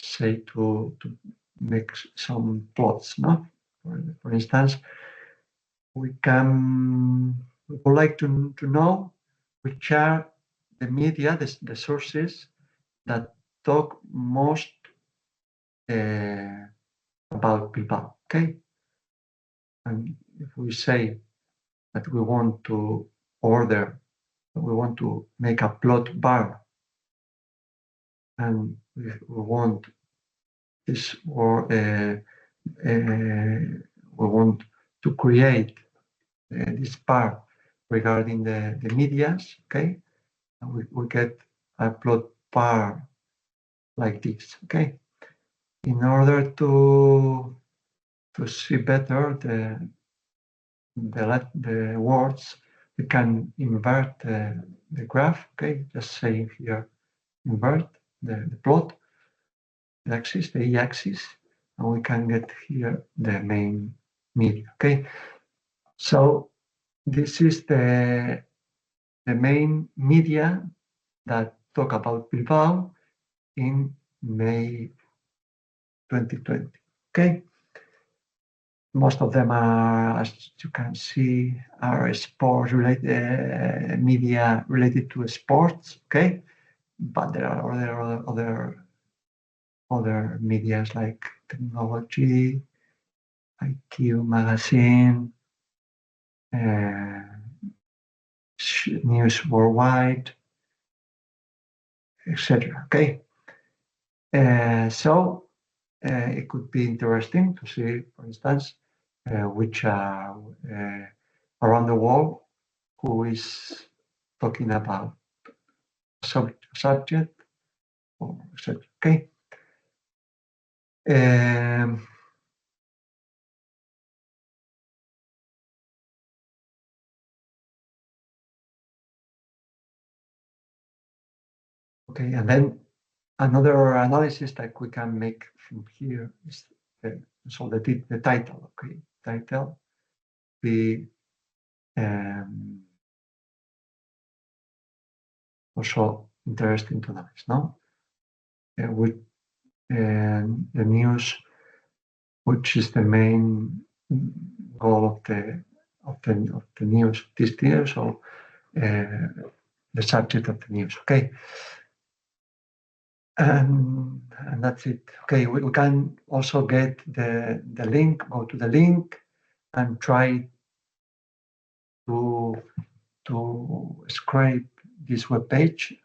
say to make some plots, no? For instance, we would like to know which are the media, the sources that talk most about Bilbao, okay? And if we say that we want to make a plot bar, and we want this, or we want to create this bar regarding the medias, okay? And we get a plot bar like this, okay? In order to see better the words, we can invert the graph, okay? Just saying here, invert the plot, the axis, the y-axis, and we can get here the main media, okay? So this is the main media that talk about Bilbao in May 2020, okay? Most of them are, as you can see, are sports related, media related to sports, okay? But there are other medias like technology, IQ magazine, news worldwide, etc. Okay, so it could be interesting to see, for instance, which are around the world who is talking about subject, or etc. Okay. Okay, and then another analysis that we can make from here is so the title. Okay, title, the also interesting to analyze. No, with the news, which is the main goal of the news this year. So the subject of the news. Okay. And that's it. Okay, we can also get the link, go to the link and try to scrape this web page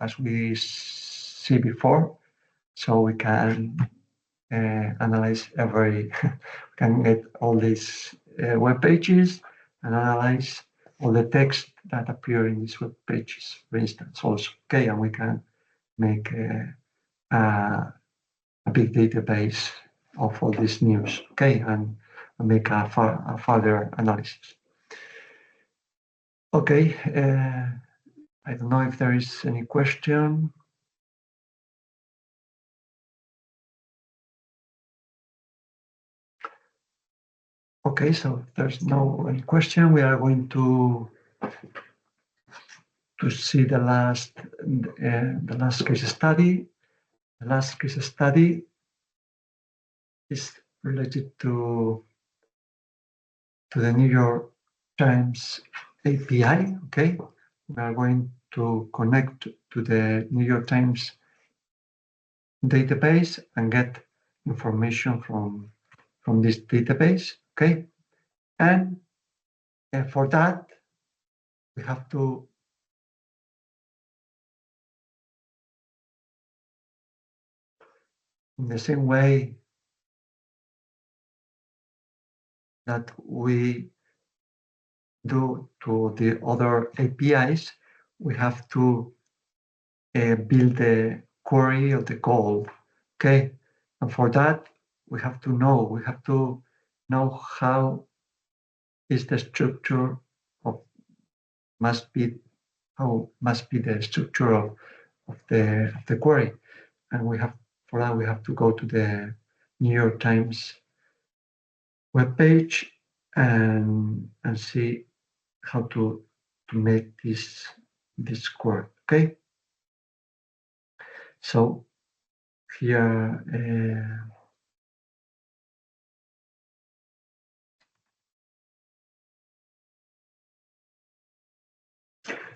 as we see before, so we can analyze we can get all these web pages and analyze all the text that appear in these web pages, for instance, also. Okay, and we can make a big database of all this news, okay, and make a further analysis. Okay, I don't know if there is any question. Okay, so if there's no any question, we are going to see the last case study. The last case study is related to the New York Times API. Okay, we are going to connect to the New York Times database and get information from this database. Okay, and And for that, we have to in the same way that we do to the other APIs, we have to build the query of the call. Okay, and for that we have to know how is the structure of must be the structure of the query, and for that we have to go to the New York Times webpage and see how to make this query. Okay, so here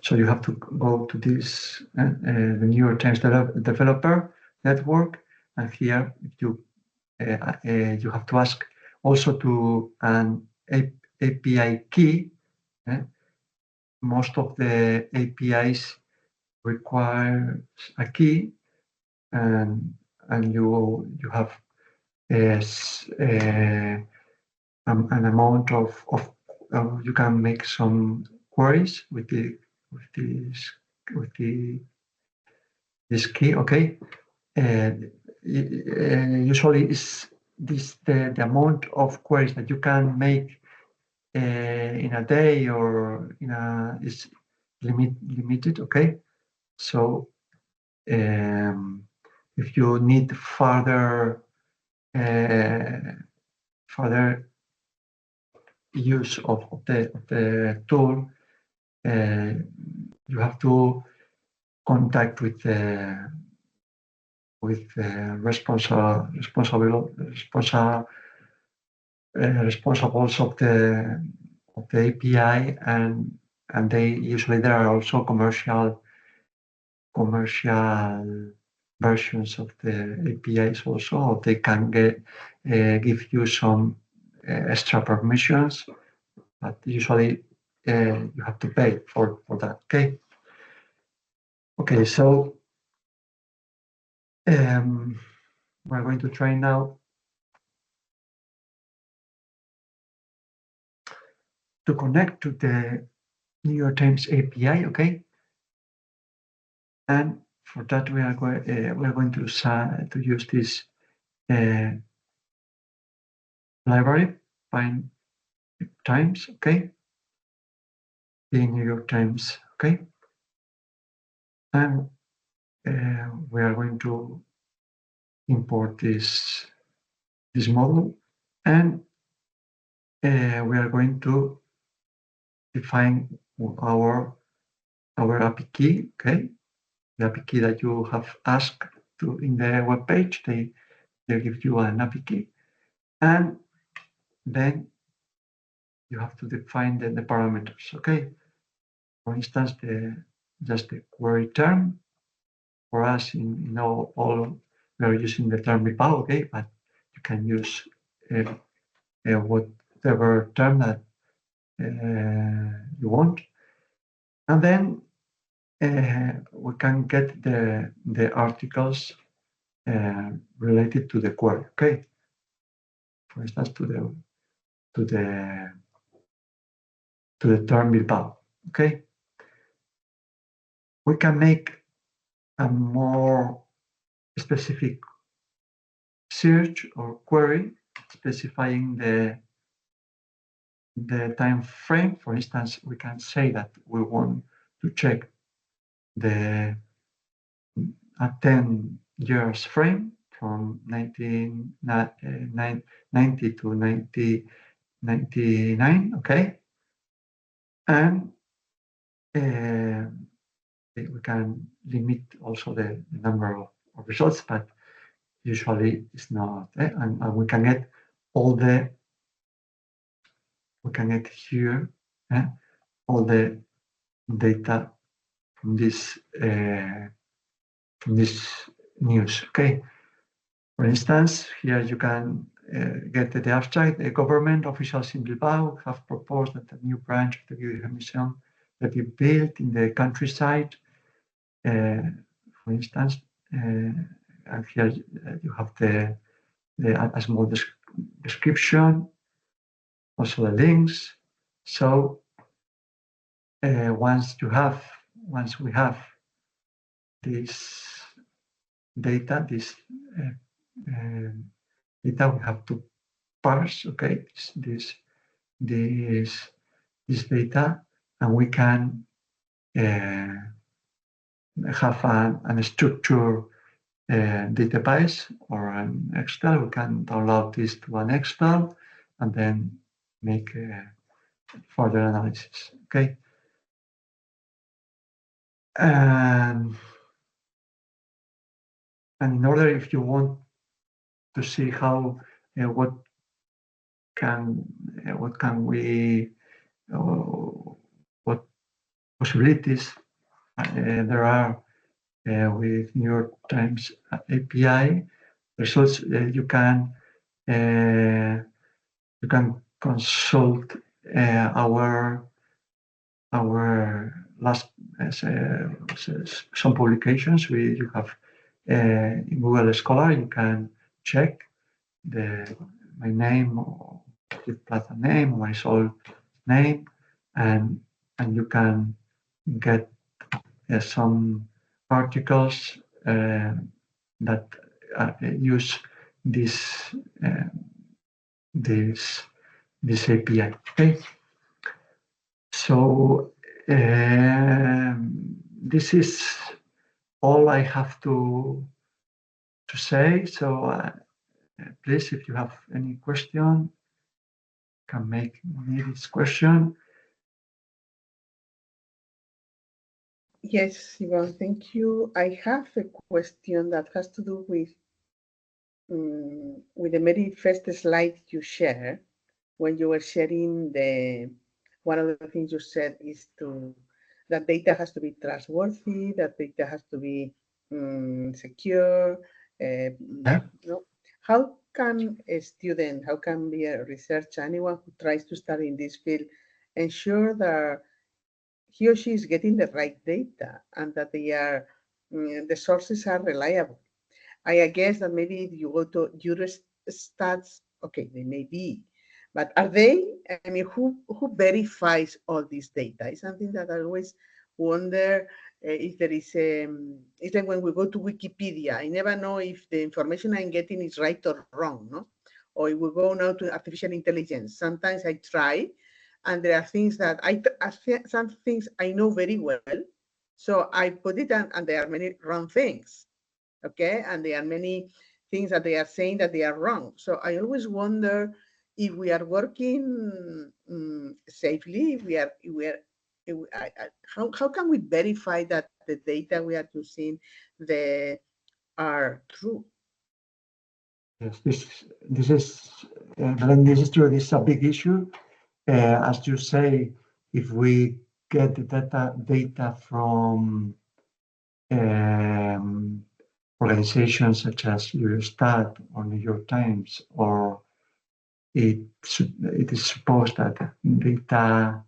so you have to go to this the New York Times developer network, and here if you you have to ask also to an API key. Most of the APIs require a key, and you have an amount of you can make some queries with this key. Okay, and usually is this the amount of queries that you can make in a day or is limited. Okay, so if you need further use of the tool, you have to contact with the responsibles of the API, and they usually there are also commercial versions of the APIs also. They can give you some extra permissions, but usually you have to pay for that. Okay. Okay, so we're going to try now to connect to the New York Times API. Okay, and for that we are going to use this library Find Times. Okay, the New York Times. Okay, and we are going to import this model, and we are going to define our API key. Okay, the API key that you have asked to in the web page. They give you an API key, and then you have to define the parameters. Okay, for instance, just the query term. For us, in all we are using the term Bilbao. Okay, but you can use whatever term that you want, and then we can get the articles related to the query. Okay, for instance, to the term Bilbao. Okay, we can make a more specific search or query specifying the time frame. For instance, we can say that we want to check a 10 years frame from 1990 to 1999. Okay, and we can limit also the number of results, but usually it's not. And we can get here all the data from this news. Okay, for instance, here you can get the abstract. The government officials in Bilbao have proposed that a new branch of the Guggenheim Museum will be built in the countryside. For instance, and here you have a small description, also the links. So once we have this data, data we have to parse, okay, this data, and we can have an structured database or an Excel. We can download this to an Excel and then make further analysis, okay? And in order, if you want to see how what possibilities there are with New York Times API results, you can consult our last some publications. You have in Google Scholar, you can check my name, or Plata name, my soul name, and you can get some articles that use this API. Okay, so this is all I have to say. So please, if you have any question, can make me this question. Yes, Ivan, thank you. I have a question that has to do with the very first slide you shared when you were sharing one of the things you said is that data has to be trustworthy, that data has to be secure. How can a student, how can be a researcher, anyone who tries to study in this field, ensure that he or she is getting the right data and that the sources are reliable? I guess that maybe if you go to Eurostats, okay, they may be, but are they? I mean, who verifies all this data? It's something that I always wonder if there is it's like when we go to Wikipedia, I never know if the information I'm getting is right or wrong, no? Or if we go now to artificial intelligence, sometimes I try, and there are things that some things I know very well, so I put it on, and there are many wrong things. Okay, and there are many things that they are saying that they are wrong. So I always wonder if we are working safely. How can we verify that the data we are using are true? Yes, this is true. This is a big issue. As you say, if we get the data from organizations such as Eurostat or New York Times, or it is supposed that data,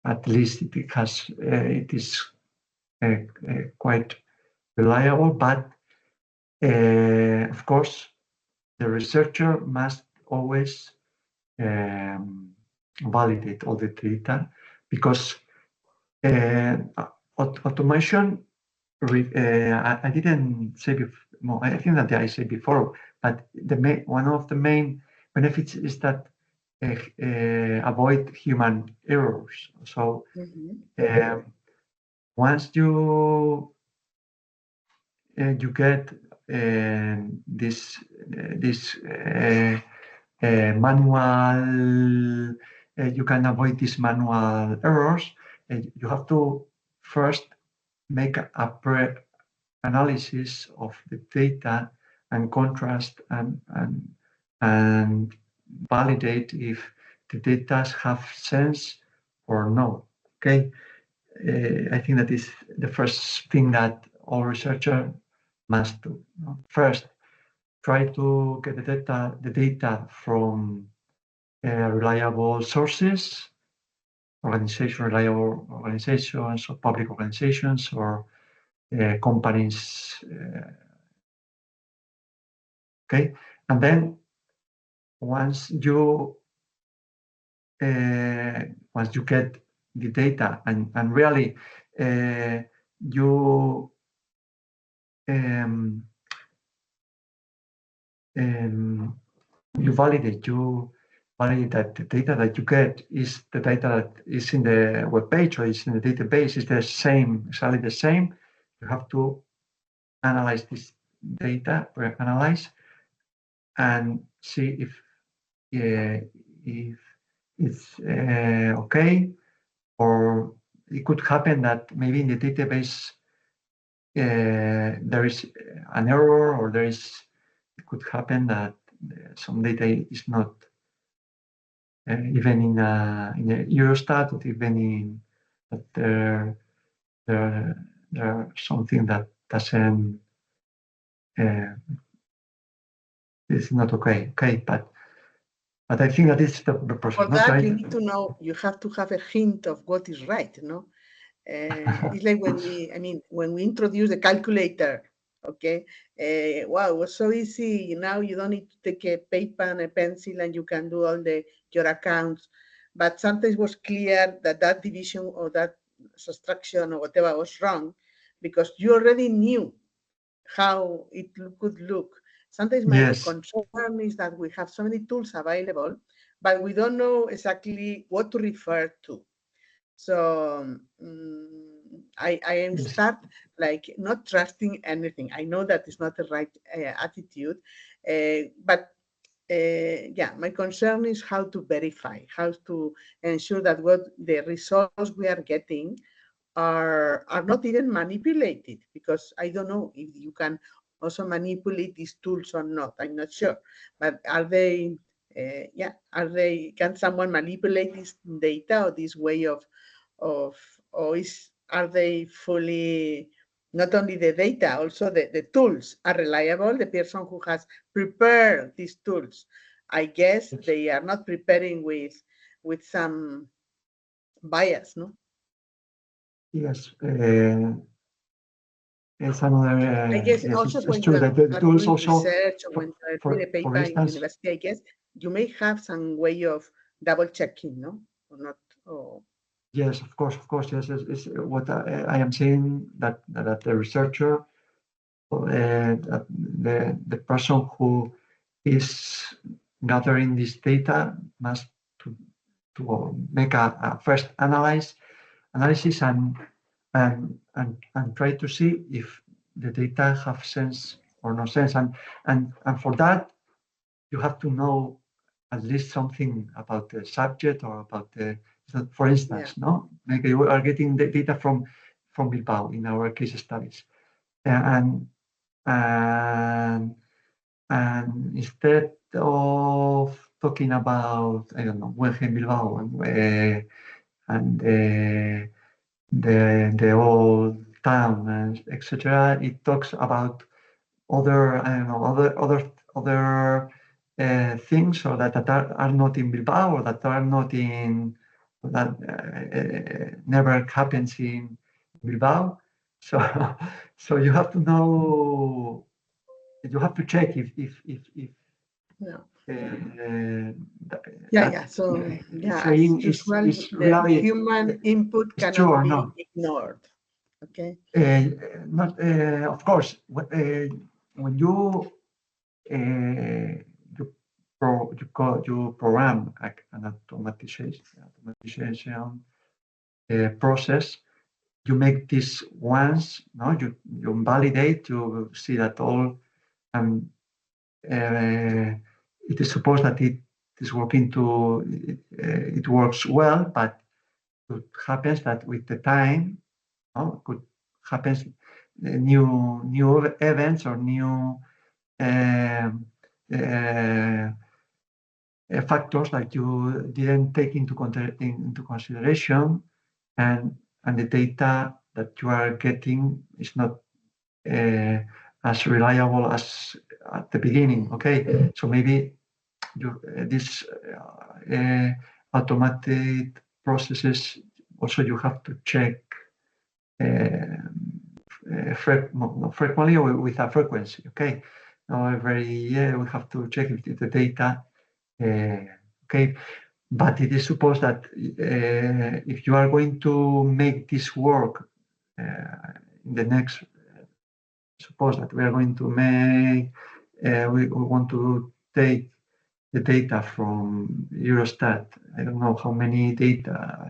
at least it is quite reliable, but of course the researcher must always validate all the data, because automation, I didn't say before, I think that I said before, but one of the main benefits is that avoid human errors. So once you get this manual, you can avoid these manual errors. You have to first make a pre-analysis of the data and contrast and validate if the data have sense or no. Okay, I think that is the first thing that all researcher must do. First, try to get the data from reliable sources, reliable organizations, or public organizations, or companies. Okay, and then once you get the data and really you you validate that the data that you get is the data that is in the web page or is in the database is the same, exactly the same. You have to analyze this data, analyze, and see if it's okay, or it could happen that maybe in the database there is an error, or it could happen that some data is not even in a Eurostat, or even in that there something that doesn't is not okay. Okay, but I think that is the process. For that, you need to know, you have to have a hint of what is right, no? It's like when we introduce the calculator, okay? Wow, it was so easy. Now you don't need to take a paper and a pencil and you can do all your accounts. But sometimes it was clear that division or that subtraction or whatever was wrong because you already knew how it could look. Sometimes my concern is that we have so many tools available, but we don't know exactly what to refer to. So I start like not trusting anything. I know that is not the right attitude, but yeah, my concern is how to verify, how to ensure that what the results we are getting are not even manipulated, because I don't know if you can also manipulate these tools or not. I'm not sure, but are they? Can someone manipulate this data or this way of or are they fully, not only the data, also the tools are reliable? The person who has prepared these tools, I guess they are not preparing with some bias, no? Yes. It's another. I guess yes, also it's when true you that the are tools doing also, research or when you are doing a paper in university, I guess you may have some way of double checking, no? Or not? Or... Yes, of course, yes. It's what I am saying, that the researcher, the person who is gathering this data must to make a first analysis and try to see if the data have sense or no sense, and for that you have to know at least something about the subject or about the. For instance, no, maybe we are getting the data from Bilbao in our case studies, and instead of talking about, I don't know, Guggenheim Bilbao and the old town and etc., it talks about other, I don't know, other things, or that are not in Bilbao, or that are not in, that never happens in Bilbao. So you have to know, you have to check if So saying is really human input cannot be ignored. Okay. Not of course. When you program an automatization process, you make this once. No, you validate. You see that all, it is supposed that it is working it works well, but it happens that with the time, could happens new events or new factors that you didn't take into consideration, and the data that you are getting is not as reliable as at the beginning. Okay, so maybe this automated processes also you have to check frequently or with a frequency. Okay, now every year we have to check if the data. Okay, but it is supposed that if you are going to make this work in the next, suppose that we are going to make, we want to take the data from Eurostat. I don't know how many data,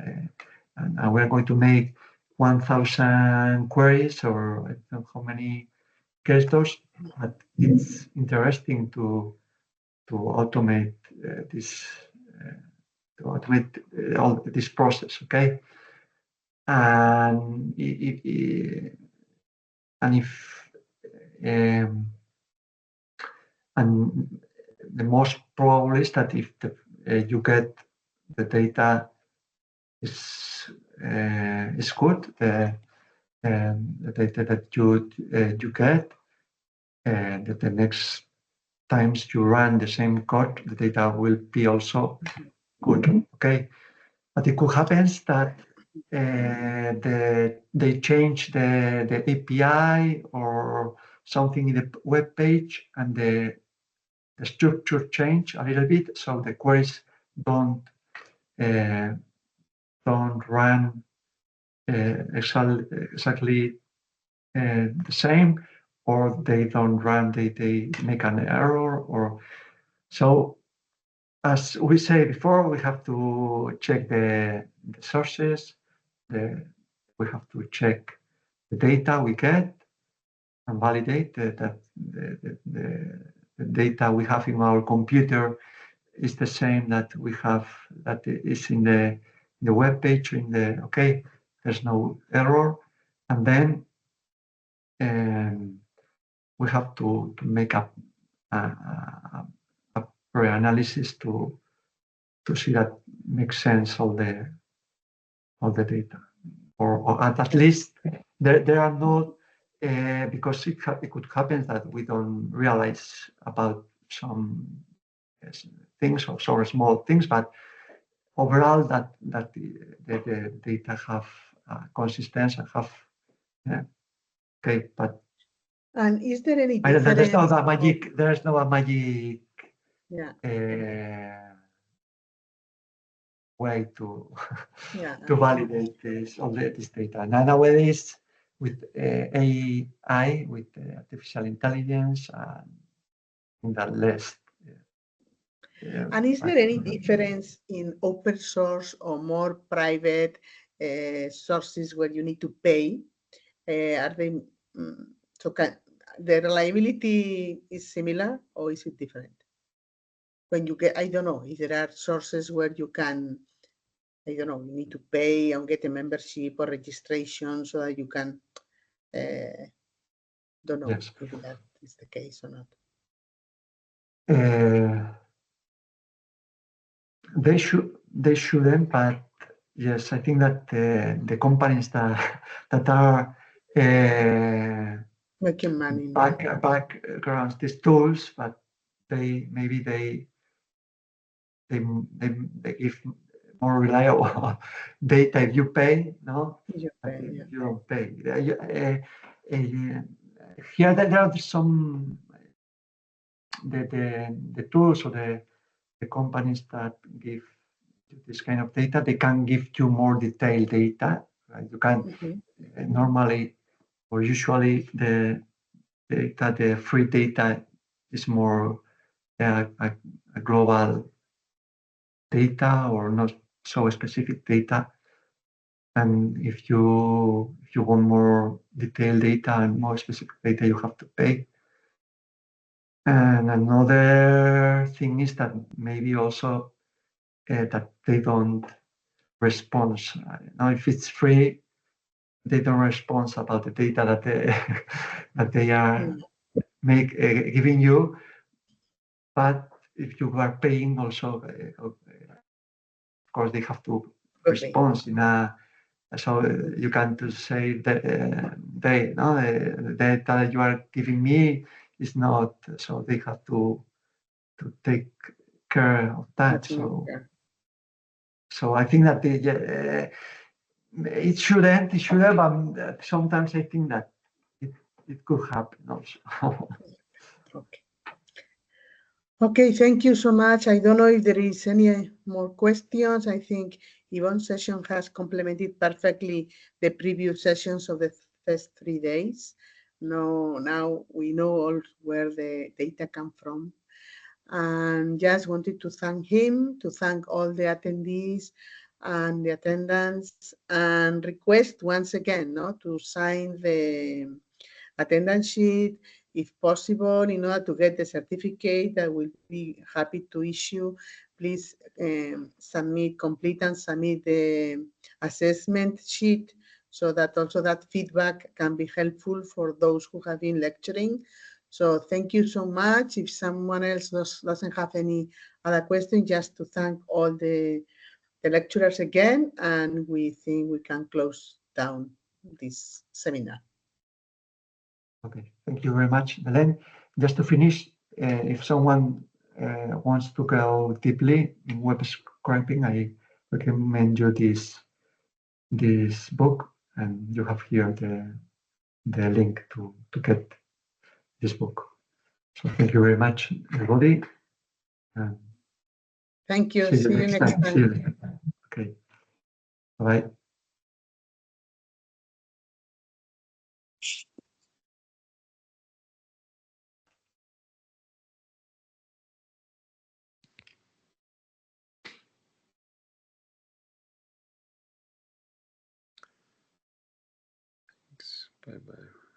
and we're going to make 1,000 queries, or I don't know how many gestures. But it's interesting to automate this. To automate all this process, okay? And if and the most probable is that if you get the data is good, the data that you get, that the next times you run the same code, the data will be also good. Okay, but it could happen that they change the API or something in the web page, and the structure change a little bit, so the queries don't run exactly the same, or they don't run, they make an error, or so. As we say before, we have to check the sources. We have to check the data we get and validate that the data we have in our computer is the same that we have, that is in the web page, okay, there's no error. And then we have to make a pre-analysis to see that makes sense all the data, or at least there are no because it could happen that we don't realize about some things or some small things, but overall that the data have consistency and have okay. But and is there any there's difference? no a magic. There's no a magic. Yeah. Way to Yeah. to validate all this data. Nowadays, with AI, with artificial intelligence, and that less. And is there any difference in open source or more private sources where you need to pay? Are they so? The reliability is similar, or is it different? When you get, I don't know, if there are sources where you can, I don't know, you need to pay and get a membership or registration so that you can, don't know Yes. if that is the case or not. They shouldn't, but yes, I think that the companies that are Making money. backgrounds these tools, but they give more reliable data if you pay, no? You pay, yeah. You don't pay. Here there are some the tools or the companies that give this kind of data, they can give you more detailed data. Right? You can normally or usually the free data is more a global data or not so specific data. And if you want more detailed data and more specific data, you have to pay. And another thing is that maybe also that they don't respond. Now, if it's free, they don't respond about the data that they are giving you. But if you are paying, also, of course, they have to respond in a. So you can to say that the data you are giving me is not, so they have to take care of that. So I think that it should end. It should have. Sometimes I think that it could happen also. Okay. Okay, thank you so much. I don't know if there is any more questions. I think Yvonne's session has complemented perfectly the previous sessions of the first 3 days. Now we know all where the data come from. And just wanted to thank him, to thank all the attendees and the attendants, and request once again to sign the attendance sheet, if possible, in order to get the certificate that we'll be happy to issue. Please complete and submit the assessment sheet so that also that feedback can be helpful for those who have been lecturing. So thank you so much. If someone else doesn't have any other question, just to thank all the lecturers again, and we think we can close down this seminar. Okay, thank you very much, Belén. Just to finish, if someone wants to go deeply in web scraping, I recommend you this book, and you have here the link to get this book. So thank you very much, everybody. Thank you. See you next time. See you. Okay. Bye. Bye-bye.